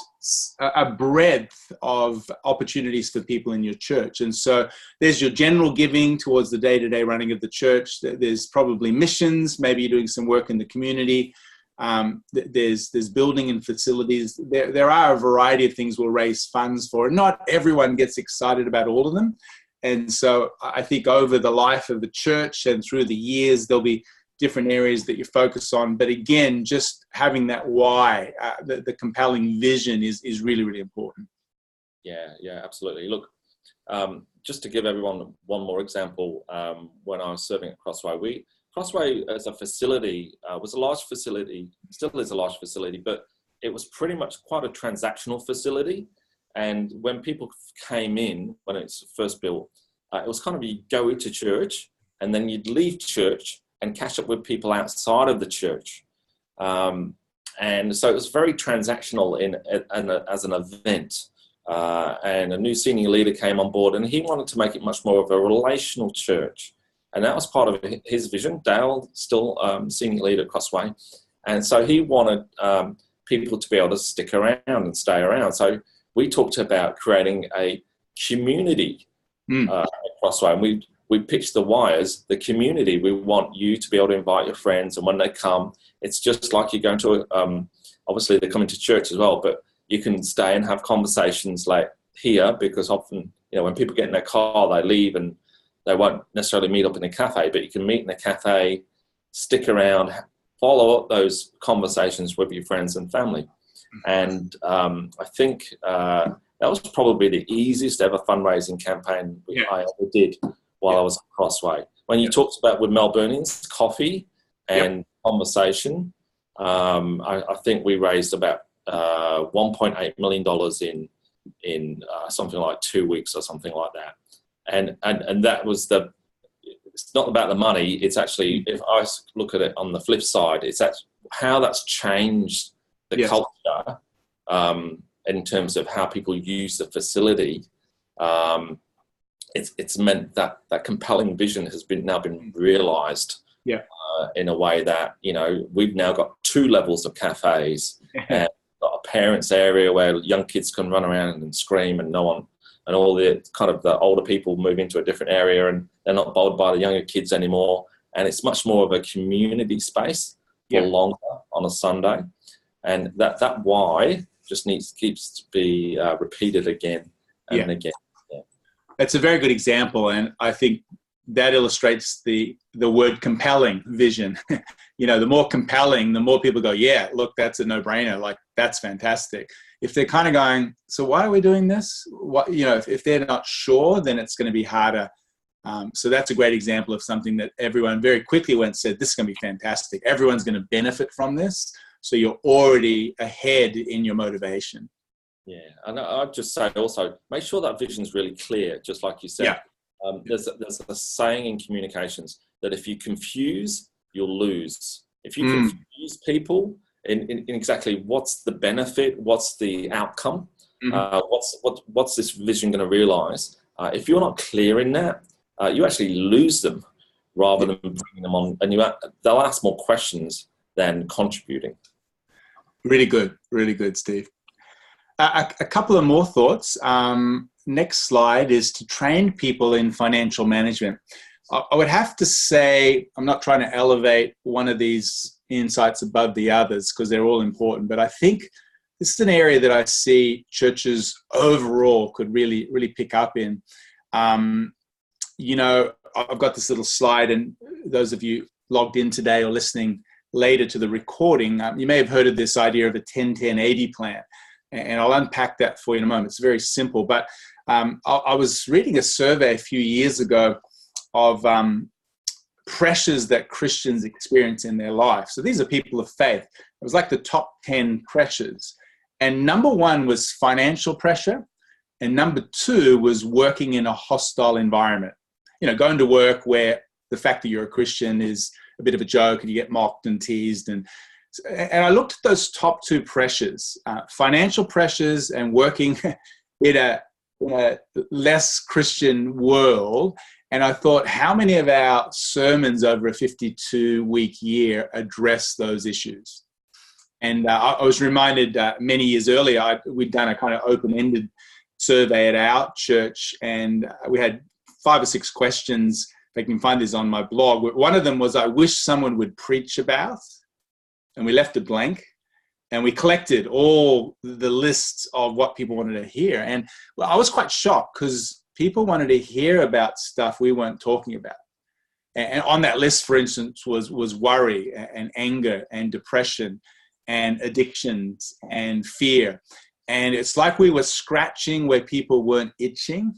a breadth of opportunities for people in your church. And so there's your general giving towards the day-to-day running of the church. There's probably missions. Maybe you're doing some work in the community. There's building and facilities. There are a variety of things we'll raise funds for. Not everyone gets excited about all of them. And so I think over the life of the church and through the years, there'll be different areas that you focus on. But again, just having that why, the compelling vision is really, really important. Yeah, absolutely. Look, just to give everyone one more example, when I was serving at Crossway, Crossway as a facility was a large facility, still is a large facility, but it was pretty much quite a transactional facility. And when people came in, when it's first built, it was kind of you go into church and then you'd leave church and catch up with people outside of the church. And so it was very transactional as an event. And a new senior leader came on board and he wanted to make it much more of a relational church. And that was part of his vision. Dale, still senior leader at Crossway. And so he wanted people to be able to stick around and stay around. So we talked about creating a community at Crossway. And we pitched the why as the community. We want you to be able to invite your friends. And when they come, it's just like you're going to, obviously they're coming to church as well, but you can stay and have conversations like here, because often, when people get in their car, they leave and they won't necessarily meet up in a cafe, but you can meet in a cafe, stick around, follow up those conversations with your friends and family. And I think that was probably the easiest ever fundraising campaign I ever did while I was at Crossway. When you talked about with Melburnians, coffee and conversation, I think we raised about $1.8 million in something like 2 weeks or something like that. And that was it's not about the money. It's actually, if I look at it on the flip side, it's how that's changed the culture in terms of how people use the facility. It's meant that compelling vision has now been realized in a way that, we've now got 2 levels of cafes and got a parents area where young kids can run around and scream and and all the kind of the older people move into a different area and they're not bothered by the younger kids anymore. And it's much more of a community space for longer on a Sunday. And that why just keeps to be repeated again and again. Yeah. That's a very good example. And I think that illustrates the word compelling vision. The more compelling, the more people go, yeah, look, that's a no-brainer. Like, that's fantastic. If they're kind of going, so why are we doing this? What, if they're not sure, then it's going to be harder. So that's a great example of something that everyone very quickly went and said, this is going to be fantastic. Everyone's going to benefit from this. So you're already ahead in your motivation. Yeah, and I'd just say also, make sure that vision is really clear, just like you said. There's a saying in communications that if you confuse, you'll lose. If you confuse people in exactly what's the benefit, what's the outcome, what's this vision going to realize, if you're not clear in that, you actually lose them rather than bringing them on, and they'll ask more questions than contributing. Really good, Steve. A couple of more thoughts. Next slide is to train people in financial management. I would have to say, I'm not trying to elevate one of these insights above the others because they're all important, but I think this is an area that I see churches overall could really, really pick up in. I've got this little slide, and those of you logged in today or listening later to the recording, you may have heard of this idea of a 10-10-80 plan. And I'll unpack that for you in a moment. It's very simple. But I was reading a survey a few years ago of pressures that Christians experience in their life. So these are people of faith. It was like the top 10 pressures. And number 1 was financial pressure. And number 2 was working in a hostile environment. Going to work where the fact that you're a Christian is a bit of a joke and you get mocked and teased. And I looked at those top 2 pressures, financial pressures and working in a less Christian world. And I thought, how many of our sermons over a 52-week year address those issues? And I was reminded many years earlier, we'd done a kind of open-ended survey at our church, and we had 5 or 6 questions. If I can find this on my blog. One of them was, I wish someone would preach about, and we left it blank. And we collected all the lists of what people wanted to hear. And well, I was quite shocked because people wanted to hear about stuff we weren't talking about. And on that list, for instance, was worry and anger and depression and addictions and fear. And it's like we were scratching where people weren't itching.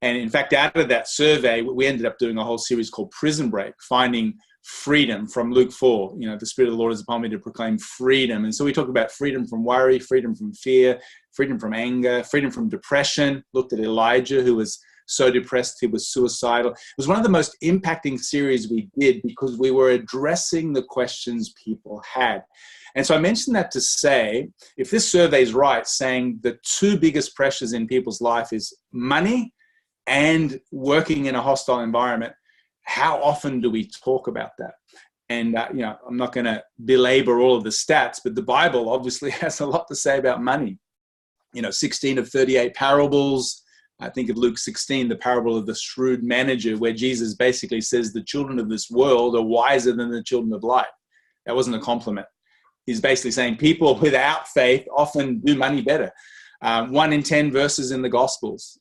And in fact, out of that survey, we ended up doing a whole series called Prison Break, finding freedom from Luke 4. The Spirit of the Lord is upon me to proclaim freedom. And so we talk about freedom from worry, freedom from fear, freedom from anger, freedom from depression. Looked at Elijah, who was so depressed he was suicidal. It was one of the most impacting series we did because we were addressing the questions people had. And so I mentioned that to say, if this survey is right, saying the 2 biggest pressures in people's life is money and working in a hostile environment, how often do we talk about that? And, I'm not going to belabor all of the stats, but the Bible obviously has a lot to say about money. 16 of 38 parables. I think of Luke 16, the parable of the shrewd manager, where Jesus basically says the children of this world are wiser than the children of light. That wasn't a compliment. He's basically saying people without faith often do money better. 1 in 10 verses in the Gospels.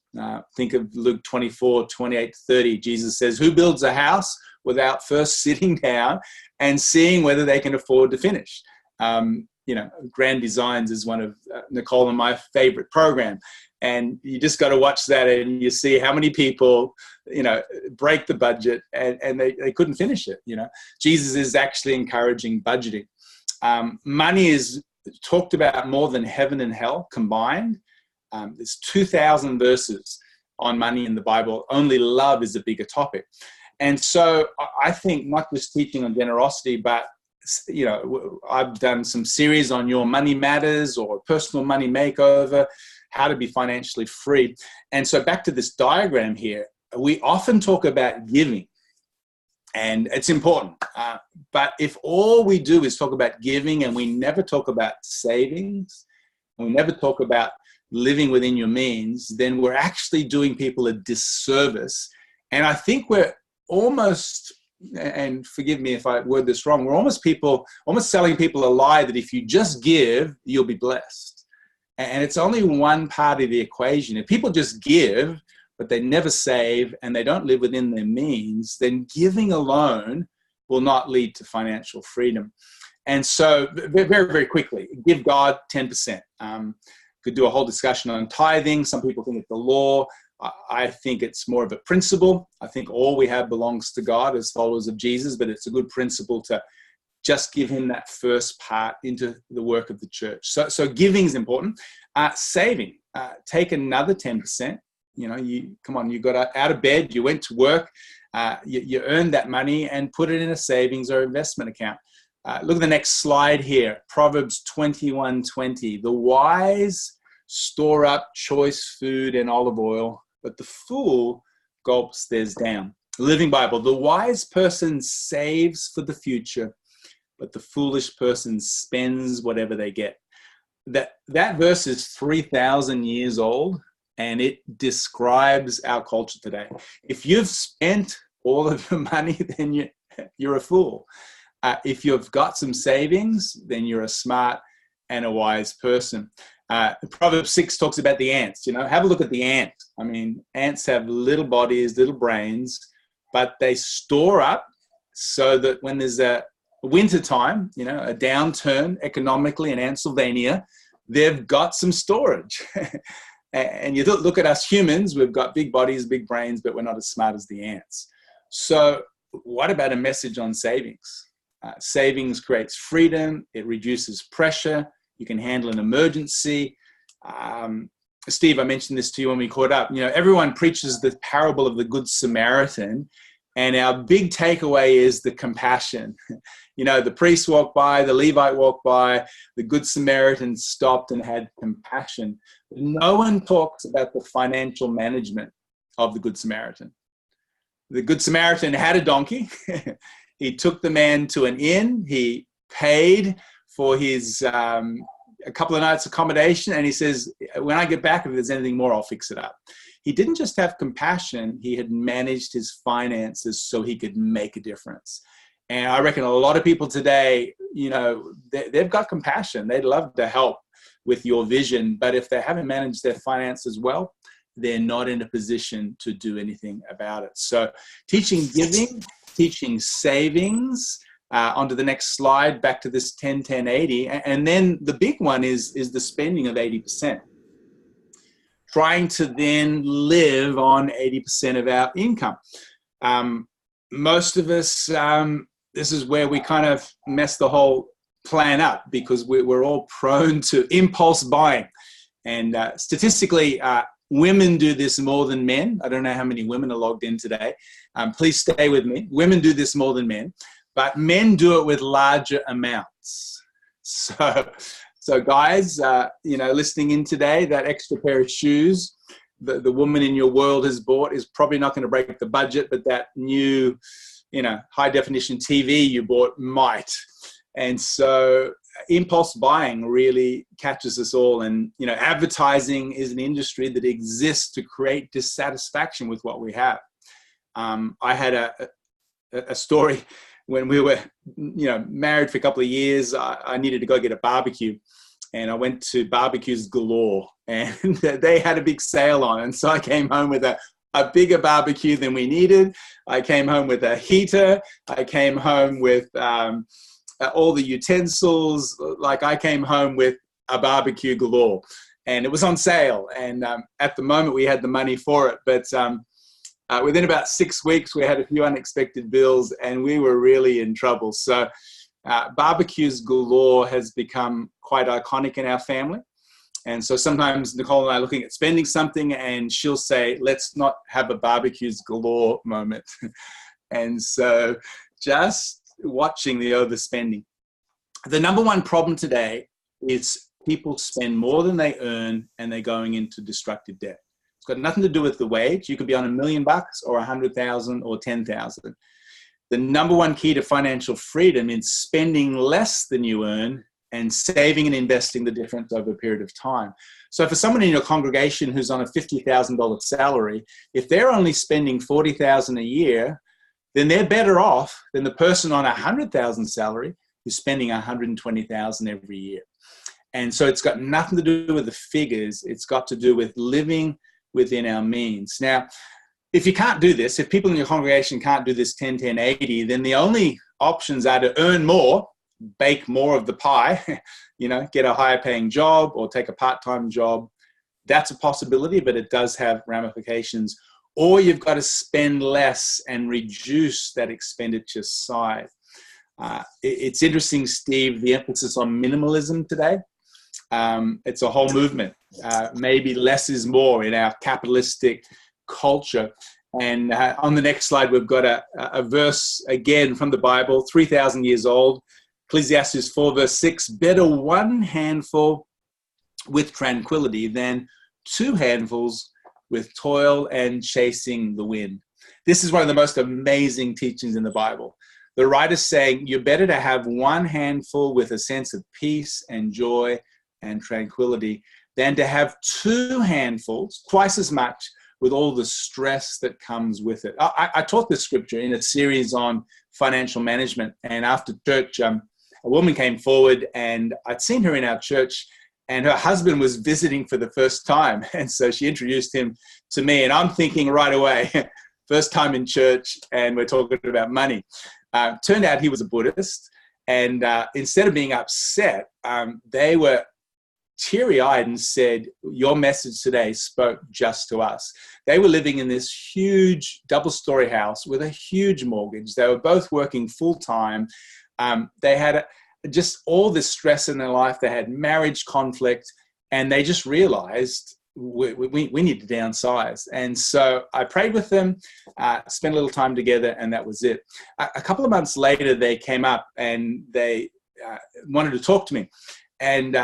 Think of Luke 24, 28, 30. Jesus says, who builds a house without first sitting down and seeing whether they can afford to finish? Grand Designs is one of Nicole and my favorite program. And you just got to watch that and you see how many people, break the budget and they couldn't finish it. Jesus is actually encouraging budgeting. Money is talked about more than heaven and hell combined. There's 2,000 verses on money in the Bible. Only love is a bigger topic. And so I think not just teaching on generosity, but, I've done some series on Your Money Matters or Personal Money Makeover, how to be financially free. And so back to this diagram here, we often talk about giving. And it's important. But if all we do is talk about giving and we never talk about savings, and we never talk about living within your means, then we're actually doing people a disservice. And I think we're almost, and forgive me if I word this wrong, we're almost selling people a lie that if you just give, you'll be blessed. And it's only one part of the equation. If people just give, but they never save and they don't live within their means, then giving alone will not lead to financial freedom. And so very, very quickly, give God 10%. Could do a whole discussion on tithing. Some people think it's the law. I think it's more of a principle. I think all we have belongs to God as followers of Jesus, but it's a good principle to just give him that first part into the work of the church. So giving is important. Saving, take another 10%. You got out of bed, you went to work, you earned that money and put it in a savings or investment account. Look at the next slide here. Proverbs 21:20. The wise store up choice food and olive oil, but the fool gulps theirs down. Living Bible. The wise person saves for the future, but the foolish person spends whatever they get. That verse is 3,000 years old. And it describes our culture today. If you've spent all of your money, then you're a fool. If you've got some savings, then you're a smart and a wise person. Proverbs 6 talks about the ants. Have a look at the ant. I mean, ants have little bodies, little brains, but they store up so that when there's a winter time, a downturn economically in Pennsylvania, they've got some storage. And you look at us humans, we've got big bodies, big brains, but we're not as smart as the ants. So what about a message on savings? Savings creates freedom. It reduces pressure. You can handle an emergency. Steve, I mentioned this to you when we caught up. Everyone preaches the parable of the Good Samaritan, and our big takeaway is the compassion. The priest walked by, the Levite walked by, the Good Samaritan stopped and had compassion. But no one talks about the financial management of the Good Samaritan. The Good Samaritan had a donkey. He took the man to an inn. He paid for his a couple of nights accommodation, and he says, when I get back, if there's anything more, I'll fix it up. He didn't just have compassion, he had managed his finances so he could make a difference. And I reckon a lot of people today, you know, they've got compassion. They'd love to help with your vision, but if they haven't managed their finances well, they're not in a position to do anything about it. So teaching giving, teaching savings, onto the next slide, back to this 10-10-80. And then the big one is the spending of 80%. Trying to then live on 80% of our income. Most of us, this is where we kind of mess the whole plan up, because we're all prone to impulse buying. And statistically, women do this more than men. I don't know how many women are logged in today. Please stay with me. Women do this more than men, but men do it with larger amounts. So guys, you know, listening in today, that extra pair of shoes the woman in your world has bought is probably not going to break the budget, but that new, you know, high definition TV you bought might. And so impulse buying really catches us all. And, you know, advertising is an industry that exists to create dissatisfaction with what we have. I had a story when we were, you know, married for a couple of years. I needed to go get a barbecue, and I went to Barbecues Galore, and they had a big sale on. And so I came home with a bigger barbecue than we needed. I came home with a heater. I came home with all the utensils. Like, I came home with a barbecue galore, and it was on sale. And at the moment we had the money for it, but within about 6 weeks we had a few unexpected bills, and we were really in trouble. So Barbecues Galore has become quite iconic in our family. And so sometimes Nicole and I are looking at spending something, and she'll say, let's not have a Barbecues Galore moment. And so just watching the overspending. The number one problem today is people spend more than they earn, and they're going into destructive debt. It's got nothing to do with the wage. You could be on $1 million or 100,000 or 10,000. The number one key to financial freedom is spending less than you earn and saving and investing the difference over a period of time. So for someone in your congregation who's on a $50,000 salary, if they're only spending $40,000 a year, then they're better off than the person on a $100,000 salary who's spending $120,000 every year. And so it's got nothing to do with the figures. It's got to do with living within our means. Now, if you can't do this, if people in your congregation can't do this 10-10-80, then the only options are to earn more, bake more of the pie, you know, get a higher paying job or take a part-time job. That's a possibility, but it does have ramifications. Or you've got to spend less and reduce that expenditure side. It's interesting, Steve, the emphasis on minimalism today. It's a whole movement. Maybe less is more in our capitalistic culture. And on the next slide, we've got a verse again from the Bible, 3,000 years old. Ecclesiastes 4 verse 6, better one handful with tranquility than two handfuls with toil and chasing the wind. This is one of the most amazing teachings in the Bible. The writer's saying you're better to have one handful with a sense of peace and joy and tranquility than to have two handfuls, twice as much, with all the stress that comes with it. I taught this scripture in a series on financial management, and after church, a woman came forward, and I'd seen her in our church, and her husband was visiting for the first time. And so she introduced him to me, and I'm thinking right away, first time in church, and we're talking about money. Turned out he was a Buddhist, and instead of being upset, they were teary-eyed and said, your message today spoke just to us. They were living in this huge double-story house with a huge mortgage. They were both working full-time. They had just all this stress in their life. They had marriage conflict, and they just realized we need to downsize. And so I prayed with them, spent a little time together, and that was it. A couple of months later, they came up and they wanted to talk to me. And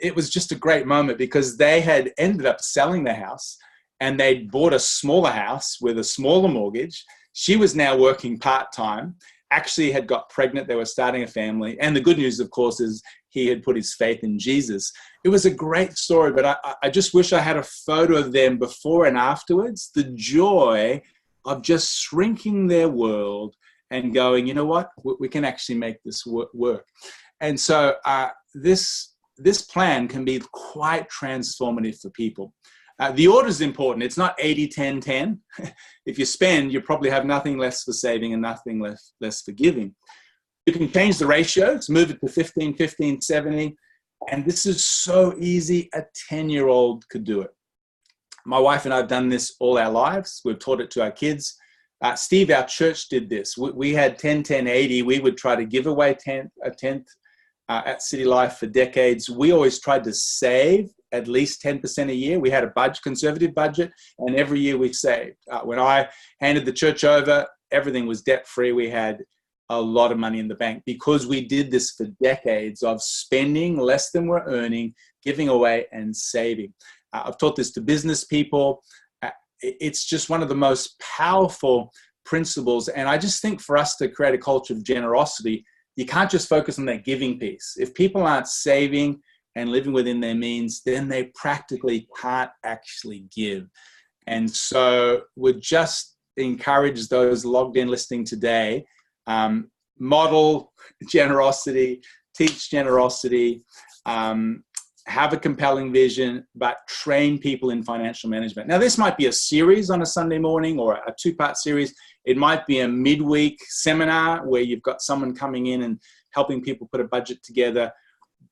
it was just a great moment, because they had ended up selling their house, and they'd bought a smaller house with a smaller mortgage. She was now working part-time. actually had got pregnant. They were starting a family. And the good news, of course, is he had put his faith in Jesus. It was a great story, but I just wish I had a photo of them before and afterwards. The joy of just shrinking their world and going, you know what, we can actually make this work. And so this plan can be quite transformative for people. The order is important. It's not 80-10-10. If you spend, you probably have nothing less for saving and nothing less for giving. You can change the ratios, move it to 15-15-70. And this is so easy, a 10-year-old could do it. My wife and I have done this all our lives. We've taught it to our kids. Steve, our church did this. We had 10-10-80. We would try to give away a tenth at City Life for decades. We always tried to save at least 10% a year. We had a conservative budget, and every year we saved. When I handed the church over, everything was debt-free. We had a lot of money in the bank because we did this for decades of spending less than we're earning, giving away and saving. I've taught this to business people. It's just one of the most powerful principles. And I just think for us to create a culture of generosity, you can't just focus on that giving piece. If people aren't saving and living within their means, then they practically can't actually give. And so would just encourage those logged in listening today, model generosity, teach generosity, have a compelling vision, but train people in financial management. Now, this might be a series on a Sunday morning or a two-part series. It might be a midweek seminar where you've got someone coming in and helping people put a budget together,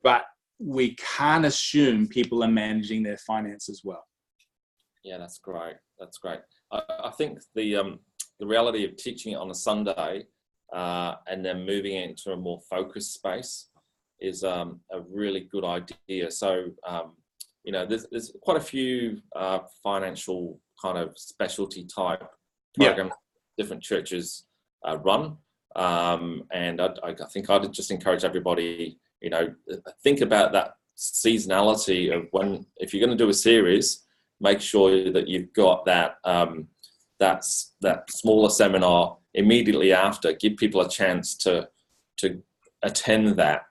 but we can't assume people are managing their finances well. Yeah, that's great. That's great. I think the reality of teaching it on a Sunday and then moving it into a more focused space is a really good idea. So, there's quite a few financial kind of specialty type programs different churches run. And I think I'd just encourage everybody, think about that seasonality of if you're going to do a series, make sure that you've got that smaller seminar immediately after. Give people a chance to attend that,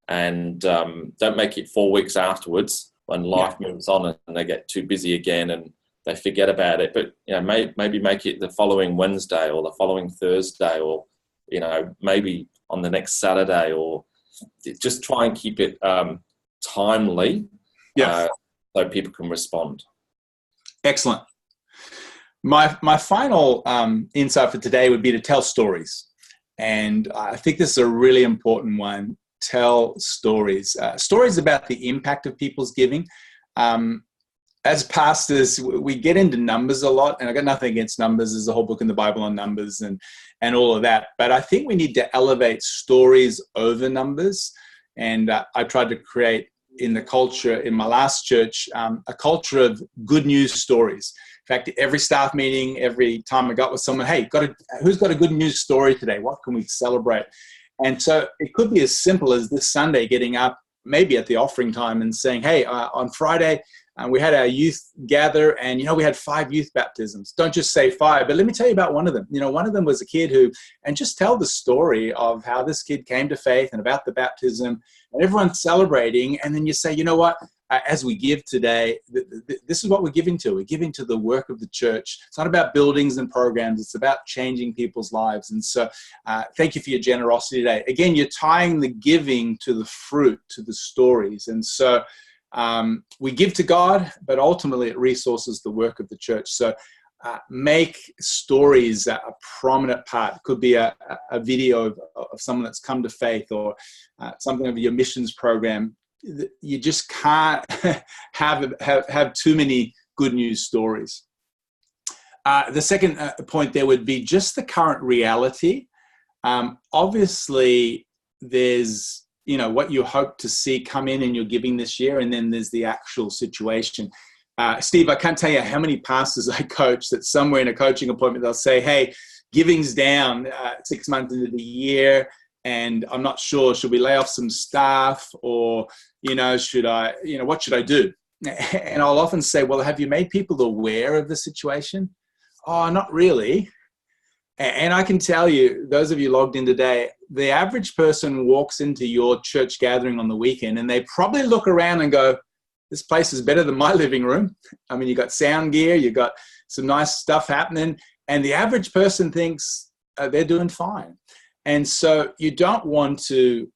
and don't make it 4 weeks afterwards when life moves on and they get too busy again and they forget about it. But maybe make it the following Wednesday or the following Thursday, or maybe on the next Saturday, or just try and keep it timely, so people can respond. Excellent. My final insight for today would be to tell stories. And I think this is a really important one. Tell stories. Stories about the impact of people's giving. As pastors, we get into numbers a lot, and I've got nothing against numbers. There's a whole book in the Bible on numbers and all of that. But I think we need to elevate stories over numbers. And I tried to create in the culture in my last church, a culture of good news stories. In fact, every staff meeting, every time I got with someone, hey, who's got a good news story today? What can we celebrate? And so it could be as simple as this Sunday getting up, maybe at the offering time, and saying, hey, on Friday, we had our youth gather, and, we had 5 youth baptisms. Don't just say 5, but let me tell you about one of them. One of them was a kid and just tell the story of how this kid came to faith and about the baptism, and everyone's celebrating. And then you say, you know what, as we give today, this is what we're giving to. We're giving to the work of the church. It's not about buildings and programs. It's about changing people's lives. And so thank you for your generosity today. Again, you're tying the giving to the fruit, to the stories. And so we give to God, but ultimately it resources the work of the church. So make stories a prominent part. It could be a video of someone that's come to faith, or something of your missions program. You just can't have too many good news stories. The second point there would be just the current reality. Obviously, there's what you hope to see come in your giving this year, and then there's the actual situation. Steve, I can't tell you how many pastors I coach that somewhere in a coaching appointment they'll say, hey, giving's down 6 months into the year, and I'm not sure, should we lay off some staff, or what should I do? And I'll often say, well, have you made people aware of the situation? Oh, not really. And I can tell you, those of you logged in today, the average person walks into your church gathering on the weekend and they probably look around and go, this place is better than my living room. I mean, you got sound gear, you got some nice stuff happening, and the average person thinks they're doing fine. And so you don't want to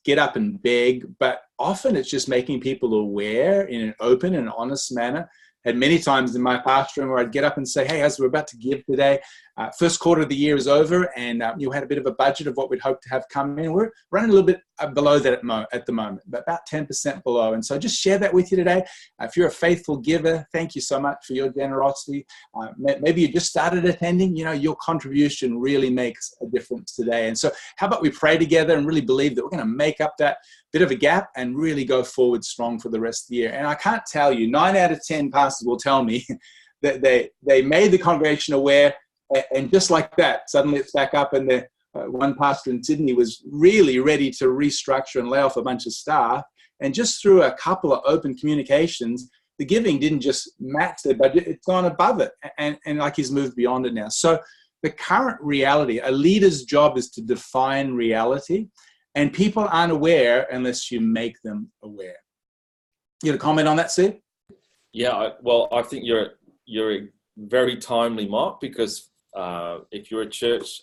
get up and beg, but often it's just making people aware in an open and honest manner. Had many times in my pastoring where I'd get up and say, hey, as we're about to give today, first quarter of the year is over, and you had a bit of a budget of what we'd hope to have come in. We're running a little bit below that at the moment, but about 10% below. And so just share that with you today. If you're a faithful giver, thank you so much for your generosity. Maybe you just started attending, your contribution really makes a difference today. And so how about we pray together and really believe that we're going to make up that bit of a gap and really go forward strong for the rest of the year. And I can't tell you, 9 out of 10 pastors will tell me that they made the congregation aware, and just like that, suddenly it's back up. And one pastor in Sydney was really ready to restructure and lay off a bunch of staff. And just through a couple of open communications, the giving didn't just match their budget, it's gone above it. And like he's moved beyond it now. So the current reality, a leader's job is to define reality. And people aren't aware unless you make them aware. You have a comment on that, Steve? Yeah, well, I think you're very timely, Mark, because if you're a church,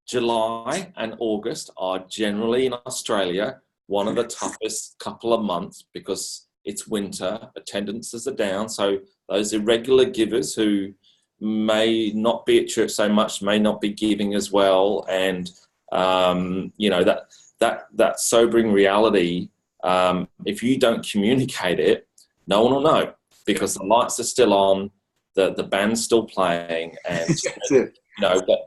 July and August are generally in Australia one of the toughest couple of months because it's winter, attendances are down. So those irregular givers who may not be at church so much, may not be giving as well, and that sobering reality, if you don't communicate it, no one will know because the lights are still on, the band's still playing, and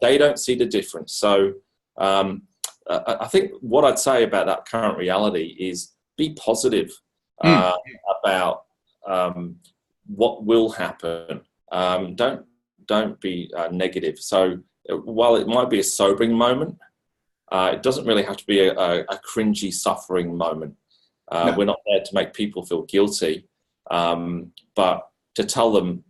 they don't see the difference. So I think what I'd say about that current reality is be positive about what will happen. Don't be negative. So while it might be a sobering moment, it doesn't really have to be a cringy, suffering moment. No. We're not there to make people feel guilty, but to tell them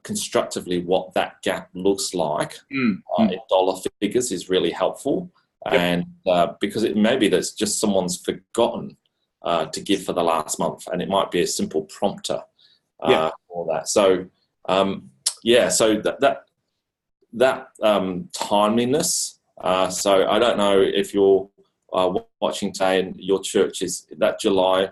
constructively what that gap looks like in dollar figures is really helpful. Yep. And because it may be that it's just someone's forgotten to give for the last month, and it might be a simple prompter for that. So, so that timeliness. So I don't know if you're watching today and your church is that July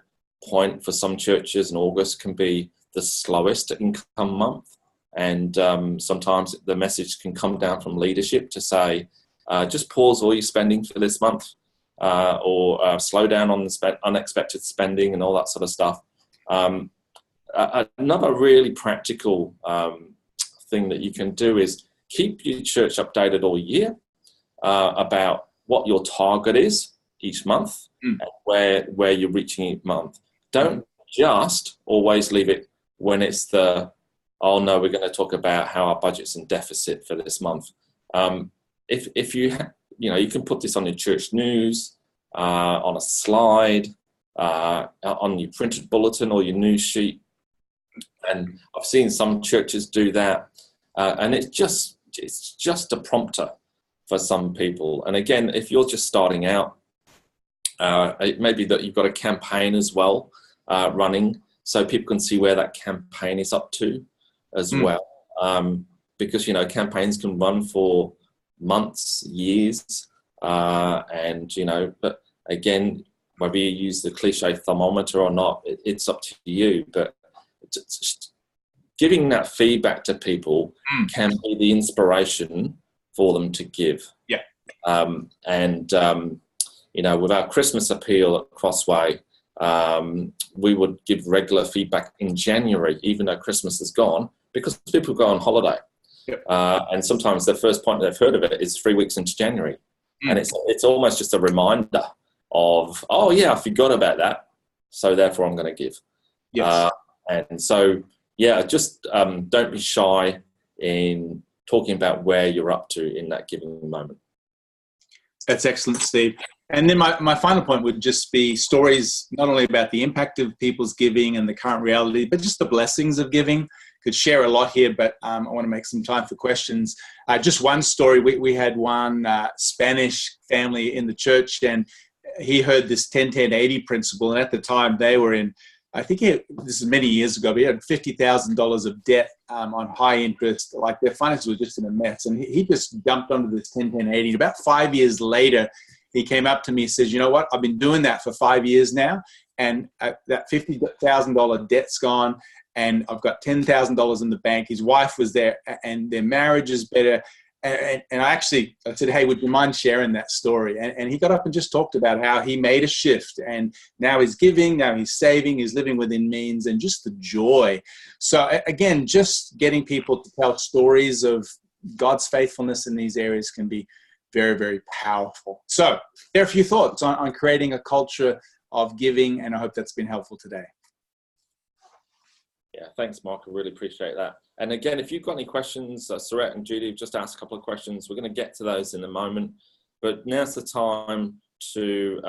point for some churches, and August can be the slowest income month. And sometimes the message can come down from leadership to say, just pause all your spending for this month or slow down on the unexpected spending and all that sort of stuff. Another really practical thing that you can do is keep your church updated all year about what your target is each month and where you're reaching each month. Don't just always leave it when it's oh no, we're going to talk about how our budget's in deficit for this month. If you you can put this on your church news, on a slide, on your printed bulletin or your news sheet. And I've seen some churches do that, and it's just a prompter for some people. And again, if you're just starting out, it may be that you've got a campaign as well running, so people can see where that campaign is up to as well. Because campaigns can run for months, years, and but again, whether you use the cliche thermometer or not, it's up to you. But giving that feedback to people can be the inspiration for them to give. Yeah. With our Christmas appeal at Crossway, we would give regular feedback in January, even though Christmas is gone, because people go on holiday. Yep. And sometimes the first point they've heard of it is 3 weeks into January. And it's almost just a reminder of, oh yeah, I forgot about that, so therefore I'm going to give. Yes. And so, just don't be shy in talking about where you're up to in that given moment. That's excellent, Steve. And then my final point would just be stories not only about the impact of people's giving and the current reality, but just the blessings of giving. could share a lot here, but I want to make some time for questions. Just one story. We had one Spanish family in the church, and he heard this 10-10-80 principle. And at the time they were in, I think this is many years ago, but he had $50,000 of debt on high interest. Like their finances were just in a mess. And he just jumped onto this 10-10-80. About 5 years later, he came up to me and says, you know what, I've been doing that for 5 years now. And that $50,000 debt's gone. And I've got $10,000 in the bank. His wife was there, and their marriage is better. And I said, hey, would you mind sharing that story? And he got up and just talked about how he made a shift, and now he's giving, now he's saving, he's living within means, and just the joy. So again, just getting people to tell stories of God's faithfulness in these areas can be very, very powerful. So there are a few thoughts on creating a culture of giving, and I hope that's been helpful today. Yeah, thanks, Mark. I really appreciate that. And again, if you've got any questions, Saret and Judy have just asked a couple of questions. We're going to get to those in a moment. But now's the time to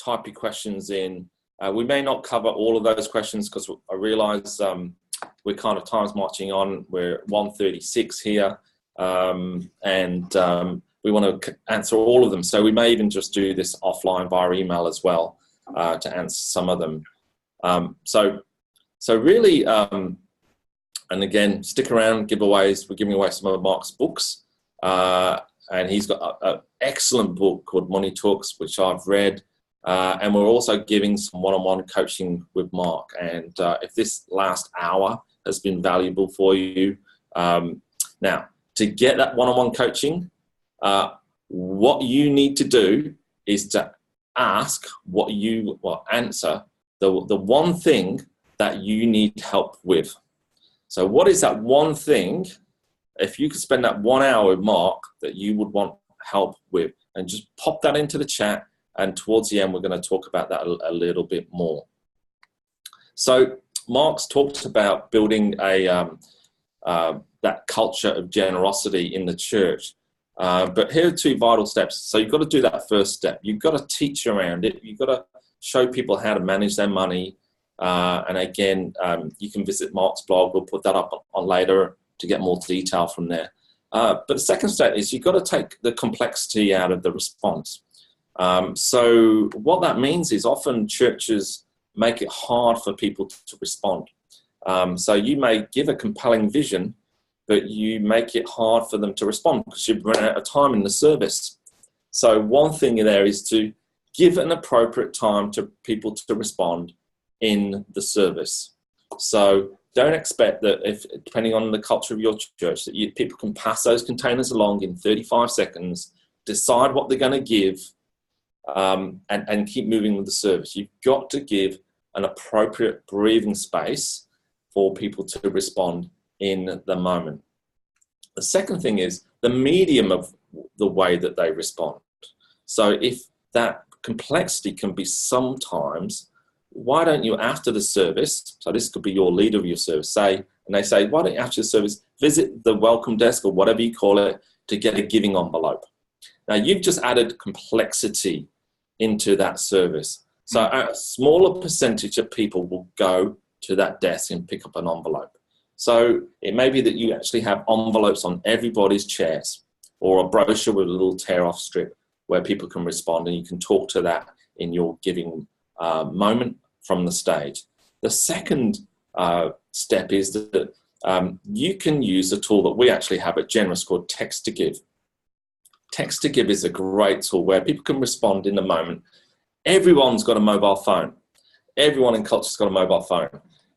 type your questions in. We may not cover all of those questions because I realise we're kind of time's marching on. We're at 1:36 here. We want to answer all of them. So we may even just do this offline via email as well to answer some of them. So really, and again, stick around, giveaways. We're giving away some of Mark's books. And he's got an excellent book called Money Talks, which I've read. And we're also giving some one-on-one coaching with Mark. And if this last hour has been valuable for you, now, to get that one-on-one coaching, what you need to do is to ask answer the one thing that you need help with. So what is that one thing, if you could spend that 1 hour with Mark, that you would want help with? And just pop that into the chat, and towards the end we're going to talk about that a little bit more. So Mark's talked about building that culture of generosity in the church. But here are 2 vital steps. So you've got to do that first step. You've got to teach around it. You've got to show people how to manage their money. And again, you can visit Mark's blog. We'll put that up on later to get more detail from there. But the second step is you've got to take the complexity out of the response. So what that means is often churches make it hard for people to respond. So you may give a compelling vision, but you make it hard for them to respond because you've run out of time in the service. So one thing there is to give an appropriate time to people to respond in the service. So don't expect that, if depending on the culture of your church, that people can pass those containers along in 35 seconds, decide what they're going to give, and keep moving with the service. You've got to give an appropriate breathing space for people to respond in the moment. The second thing is the medium of the way that they respond. So if that complexity can be sometimes, why don't you, after the service, so this could be your leader of your service, why don't you, after the service, visit the welcome desk or whatever you call it to get a giving envelope. Now you've just added complexity into that service. So a smaller percentage of people will go to that desk and pick up an envelope. So it may be that you actually have envelopes on everybody's chairs, or a brochure with a little tear-off strip where people can respond, and you can talk to that in your giving moment from the stage. The second step is that you can use a tool that we actually have at Generous called Text to Give. Text to Give is a great tool where people can respond in the moment. Everyone's got a mobile phone. Everyone in culture's got a mobile phone.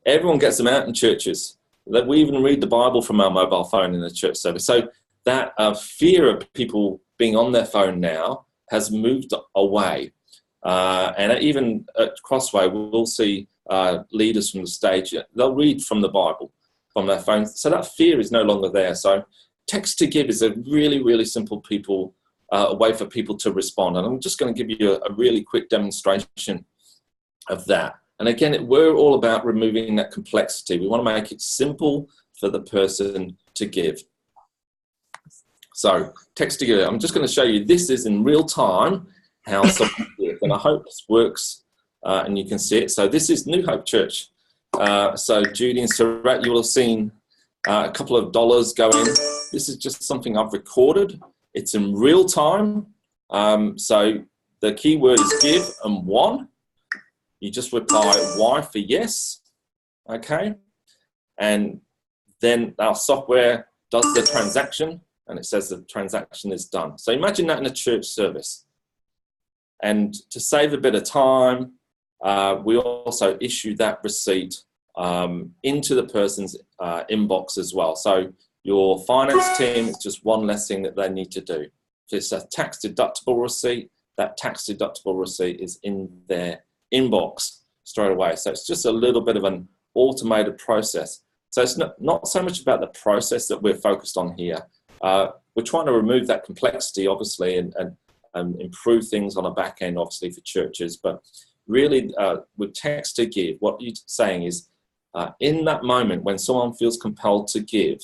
Everyone gets them out in churches. We even read the Bible from our mobile phone in the church service. So that fear of people being on their phone now has moved away. And even at Crossway, we'll see leaders from the stage. They'll read from the Bible from their phone. So that fear is no longer there. So Text to Give is a really, really simple way for people to respond. And I'm just going to give you a really quick demonstration of that. And again, we're all about removing that complexity. We want to make it simple for the person to give. So Text to Give, I'm just going to show you, this is in real time how someone gives. And I hope this works and you can see it. So this is New Hope Church. So Judy and Surratt, you will have seen a couple of dollars go in. This is just something I've recorded. It's in real time. So the keyword is give and one. You just reply Y for yes, okay? And then our software does the transaction and it says the transaction is done. So imagine that in a church service. And to save a bit of time, we also issue that receipt into the person's inbox as well. So your finance team, it's just one less thing that they need to do. If it's a tax deductible receipt, that tax deductible receipt is in their inbox straight away. So it's just a little bit of an automated process. So it's not so much about the process that we're focused on here. We're trying to remove that complexity, obviously, and improve things on a back end, obviously, for churches. But really, with text to give, what you're saying is, in that moment when someone feels compelled to give,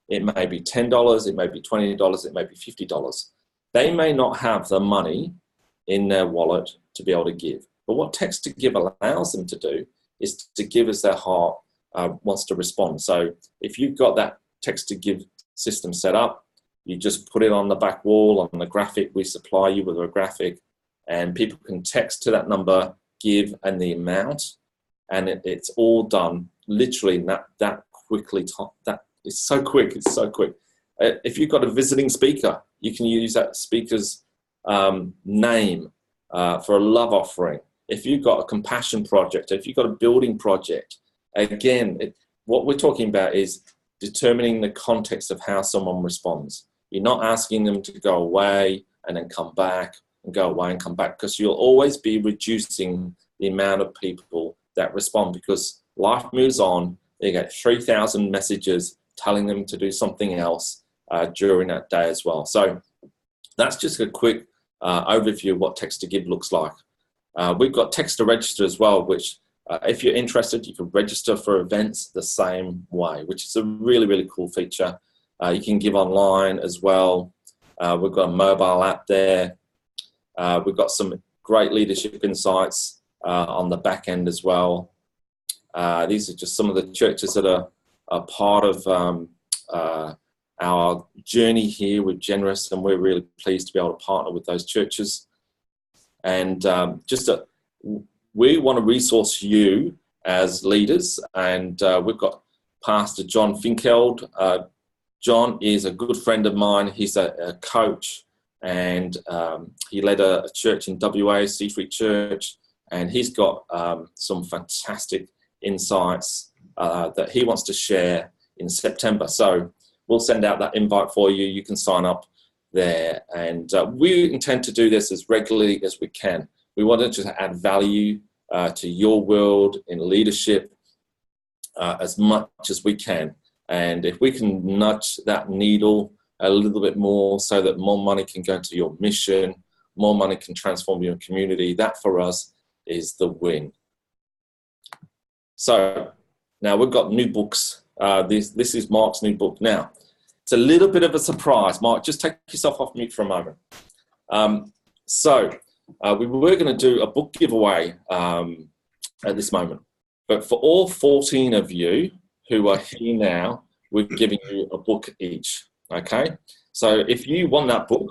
it may be $10, it may be $20, it may be $50. They may not have the money in their wallet to be able to give. But what text to give allows them to do is to give as their heart wants to respond. So if you've got that text to give system set up, you just put it on the back wall, on the graphic. We supply you with a graphic, and people can text to that number, give, and the amount, and it's all done literally that quickly. That it's so quick. It's so quick. If you've got a visiting speaker, you can use that speaker's name for a love offering. If you've got a compassion project, if you've got a building project, again, what we're talking about is determining the context of how someone responds. You're not asking them to go away and then come back and go away and come back, because you'll always be reducing the amount of people that respond, because life moves on. They get 3,000 messages telling them to do something else during that day as well. So that's just a quick overview of what text to give looks like. We've got text to register as well, which if you're interested, you can register for events the same way, which is a really, really cool feature. You can give online as well. We've got a mobile app there. We've got some great leadership insights on the back end as well. These are just some of the churches that are part of our journey here with Generous, and we're really pleased to be able to partner with those churches. And we want to resource you as leaders, and we've got Pastor John Finkeld. John is a good friend of mine. He's a coach, and he led a church in WA, Seafree Church, and he's got some fantastic insights that he wants to share in September. So we'll send out that invite for you. You can sign up there, and we intend to do this as regularly as we can. We want to just add value to your world in leadership as much as we can. And if we can nudge that needle a little bit more so that more money can go to your mission, more money can transform your community, that for us is the win. So now we've got new books. This is Mark's new book. Now, it's a little bit of a surprise. Mark, just take yourself off mute for a moment. We were going to do a book giveaway at this moment. But for all 14 of you who are here now, we're giving you a book each, okay? So if you want that book,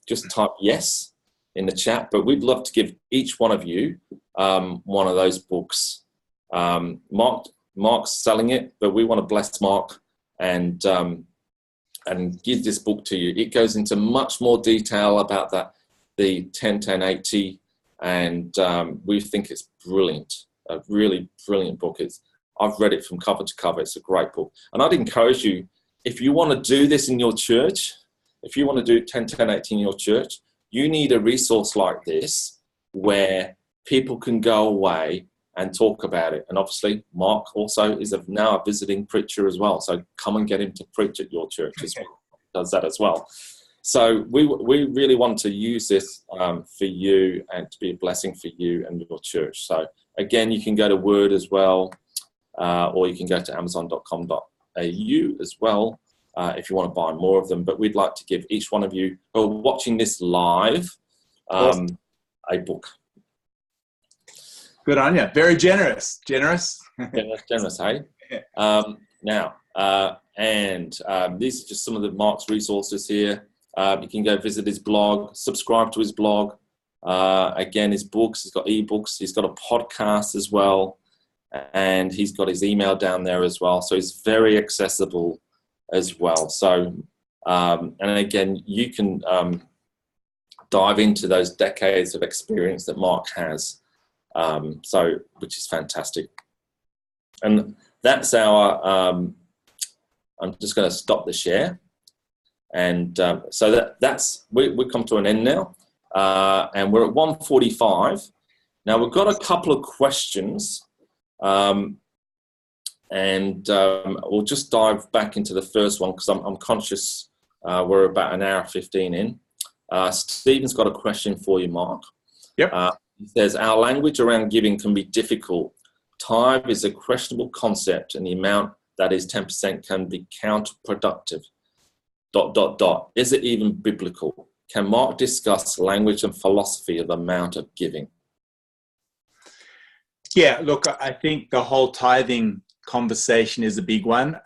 just type yes in the chat, but we'd love to give each one of you one of those books. Mark's selling it, but we want to bless Mark and give this book to you. It goes into much more detail about the 10-10-80, and we think it's brilliant, a really brilliant book. I've read it from cover to cover. It's a great book. And I'd encourage you, if you want to do this in your church, if you want to do 10-10-80 in your church, you need a resource like this where people can go away and talk about it. And obviously, Mark also is now a visiting preacher as well. So come and get him to preach at your church as well. Does that as well. So we really want to use this for you and to be a blessing for you and your church. So again, you can go to Word as well, or you can go to amazon.com.au as well if you want to buy more of them. But we'd like to give each one of you who are watching this live a book. Good on you. Very generous. Generous. Generous, hey? Now, these are just some of the Mark's resources here. You can go visit his blog, subscribe to his blog. Again, his books, he's got ebooks, he's got a podcast as well, and he's got his email down there as well. So he's very accessible as well. So, and again, you can dive into those decades of experience that Mark has, which is fantastic. And that's our, I'm just going to stop the share. And so we come to an end now. And we're at 1:45. Now we've got a couple of questions. We'll just dive back into the first one because I'm conscious we're about an hour 15 in. Stephen's got a question for you, Mark. Yep. He says, our language around giving can be difficult. Tithe is a questionable concept and the amount that is 10% can be counterproductive. ... Is it even biblical? Can Mark discuss language and philosophy of amount of giving? Yeah, look, I think the whole tithing conversation is a big one.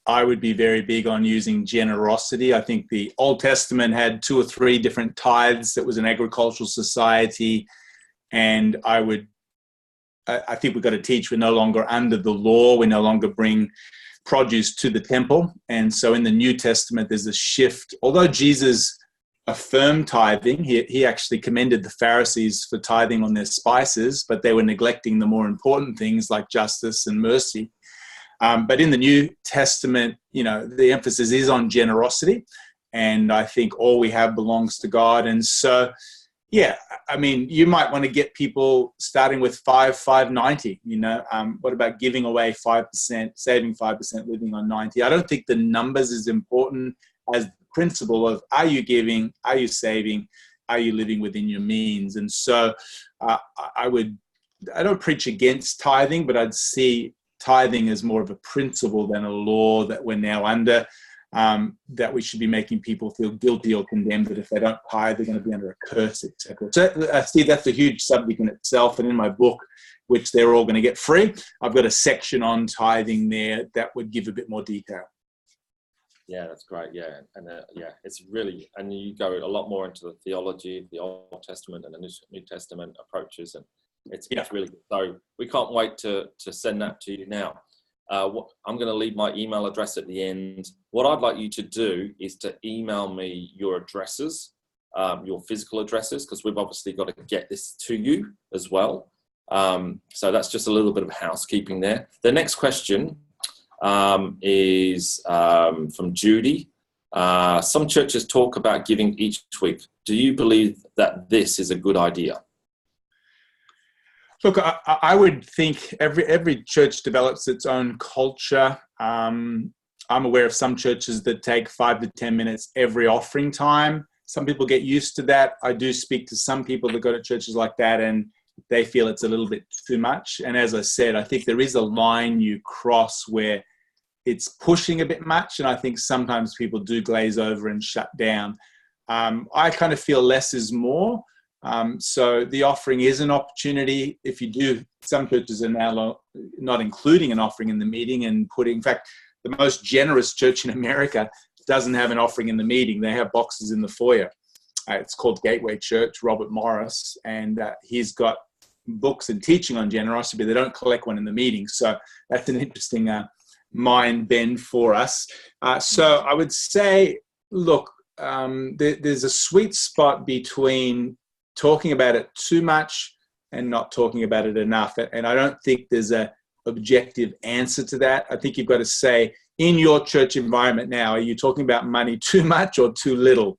I would be very big on using generosity. I think the Old Testament had 2 or 3 different tithes. It was an agricultural society. And I think we've got to teach we're no longer under the law. We no longer bring produce to the temple. And so in the New Testament, there's a shift. Although Jesus affirmed tithing, he actually commended the Pharisees for tithing on their spices, but they were neglecting the more important things like justice and mercy. But in the New Testament, the emphasis is on generosity. And I think all we have belongs to God. And so, yeah, I mean, you might want to get people starting with $5.90. What about giving away 5%, saving 5%, living on 90? I don't think the numbers is important as the principle of, are you giving? Are you saving? Are you living within your means? And so I don't preach against tithing, but I'd see tithing as more of a principle than a law that we're now under. That we should be making people feel guilty or condemned that if they don't tithe, they're going to be under a curse, etc. So, Steve, that's a huge subject in itself. And in my book, which they're all going to get free, I've got a section on tithing there that would give a bit more detail. Yeah, that's great. Yeah, and it's really, and you go a lot more into the theology, the Old Testament and the New Testament approaches, and it's really good. So we can't wait to send that to you now. I'm going to leave my email address at the end. What I'd like you to do is to email me your addresses, your physical addresses, because we've obviously got to get this to you as well. So that's just a little bit of housekeeping there. The next question is from Judy. Some churches talk about giving each week. Do you believe that this is a good idea? Look, I would think every church develops its own culture. I'm aware of some churches that take 5 to 10 minutes every offering time. Some people get used to that. I do speak to some people that go to churches like that and they feel it's a little bit too much. And as I said, I think there is a line you cross where it's pushing a bit much. And I think sometimes people do glaze over and shut down. I kind of feel less is more. So the offering is an opportunity. If you do, some churches are now not including an offering in the meeting and in fact, the most generous church in America doesn't have an offering in the meeting. They have boxes in the foyer. It's called Gateway Church, Robert Morris, and he's got books and teaching on generosity, but they don't collect one in the meeting. So that's an interesting mind bend for us. So I would say, look, there's a sweet spot between talking about it too much and not talking about it enough. And I don't think there's a objective answer to that. I think you've got to say, in your church environment now, are you talking about money too much or too little?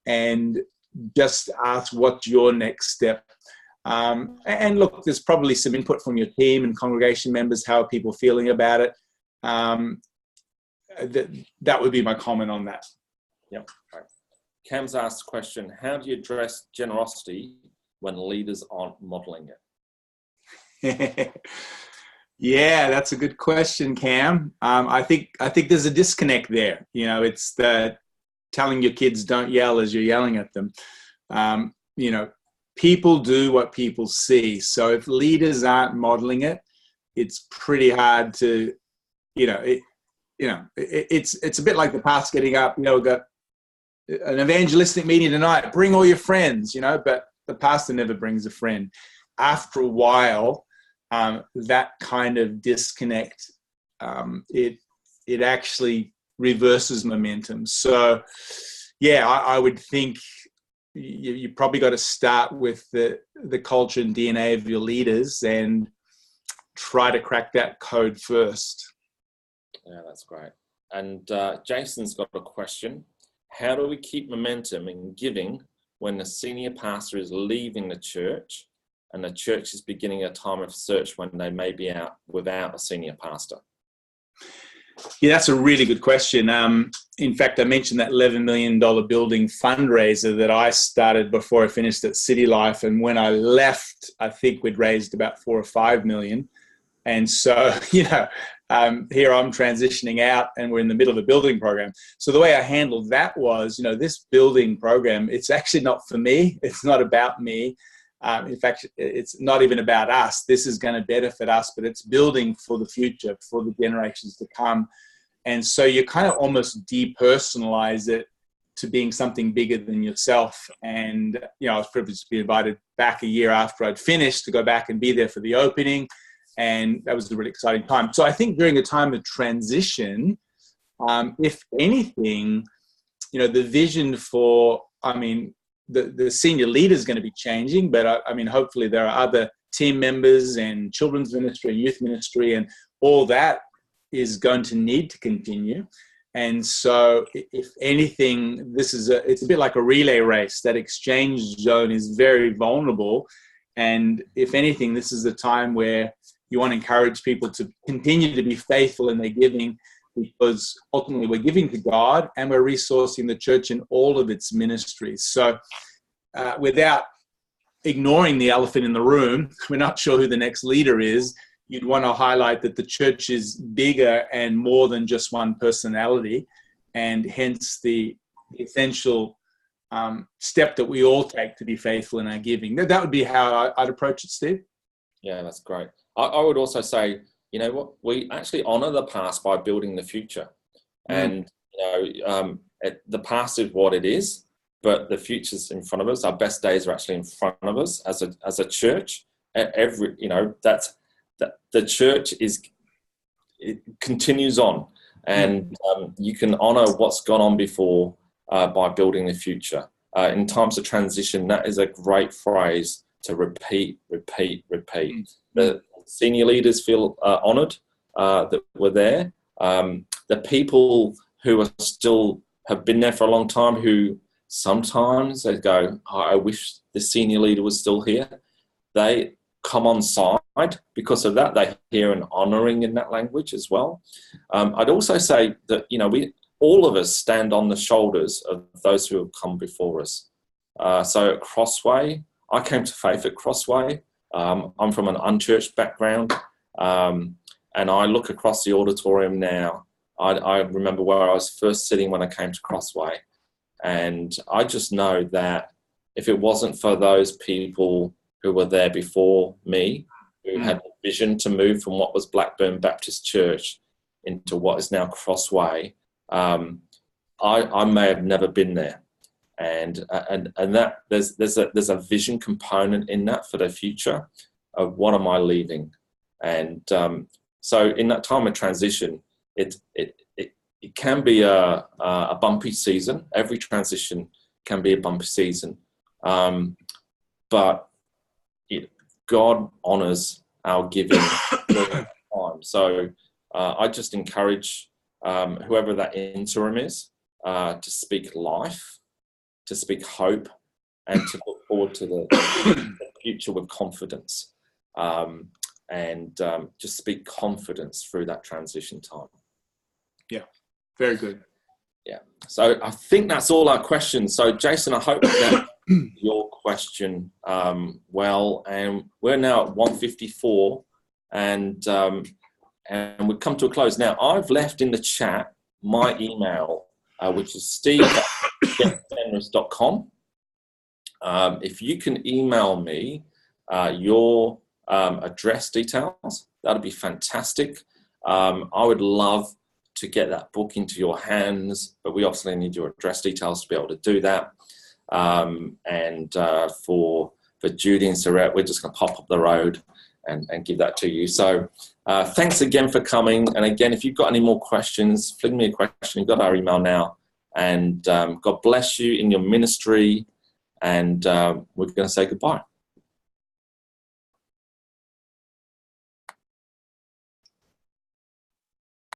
And just ask what's your next step. And look, there's probably some input from your team and congregation members. How are people feeling about it? That would be my comment on that. Yep. Right. Cam's asked the question, how do you address generosity when leaders aren't modeling it? Yeah, that's a good question, Cam. I think there's a disconnect there. It's the telling your kids don't yell as you're yelling at them. People do what people see. So if leaders aren't modeling it, it's pretty hard to, it's a bit like the pastor getting up, we've got an evangelistic meeting tonight, bring all your friends, but the pastor never brings a friend. After a while, that kind of disconnect, it actually reverses momentum. So, yeah, I would think you probably got to start with the culture and DNA of your leaders and try to crack that code first. Yeah, that's great. And Jason's got a question. How do we keep momentum in giving when the senior pastor is leaving the church and the church is beginning a time of search when they may be out without a senior pastor? Yeah, that's a really good question. In fact, I mentioned that $11 million building fundraiser that I started before I finished at City Life. And when I left, I think we'd raised about $4 or $5 million. And so, here I'm transitioning out and we're in the middle of a building program. So the way I handled that was, this building program, it's actually not for me. It's not about me. In fact, it's not even about us. This is going to benefit us, but it's building for the future, for the generations to come. And so you kind of almost depersonalize it to being something bigger than yourself. And, I was privileged to be invited back a year after I'd finished to go back and be there for the opening. And that was a really exciting time. So I think during a time of transition, if anything, the vision for, the senior leader is going to be changing, but hopefully there are other team members and children's ministry and youth ministry and all that is going to need to continue. And so if anything, it's a bit like a relay race. That exchange zone is very vulnerable. And if anything, this is a time where you want to encourage people to continue to be faithful in their giving, because ultimately we're giving to God and we're resourcing the church in all of its ministries. So without ignoring the elephant in the room, we're not sure who the next leader is. You'd want to highlight that the church is bigger and more than just one personality, and hence the essential step that we all take to be faithful in our giving. That would be how I'd approach it, Steve. Yeah, that's great. I would also say, we actually honor the past by building the future. And, the past is what it is, but the future's in front of us. Our best days are actually in front of us as a church. The church it continues on, and you can honor what's gone on before by building the future. In times of transition, that is a great phrase to repeat. The senior leaders feel honored that we're there. The people who are still have been there for a long time, who sometimes they go, I wish the senior leader was still here. They come on side because of that. They hear an honoring in that language as well. I'd also say that, all of us stand on the shoulders of those who have come before us. So at Crossway, I came to faith at Crossway. I'm from an unchurched background, and I look across the auditorium now. I remember where I was first sitting when I came to Crossway, and I just know that if it wasn't for those people who were there before me, who had a vision to move from what was Blackburn Baptist Church into what is now Crossway, I may have never been there. And that there's a vision component in that for the future of what am I leaving. And so in that time of transition, it can be a bumpy season. Every transition can be a bumpy season, but God honors our giving all the time. So I just encourage whoever that interim is to speak life, to speak hope, and to look forward to the future with confidence, and just speak confidence through that transition time. Yeah, very good. Yeah, so I think that's all our questions. So Jason, I hope that your question well, and we're now at 1:54, and we've come to a close. Now, I've left in the chat my email, which is steve@getgenerous.com. If you can email me your address details, that'd be fantastic. I would love to get that book into your hands, but we obviously need your address details to be able to do that. For Judy and Sarette, we're just going to pop up the road and give that to you. So thanks again for coming. And again, if you've got any more questions, fling me a question. You've got our email now. And God bless you in your ministry. And we're going to say goodbye.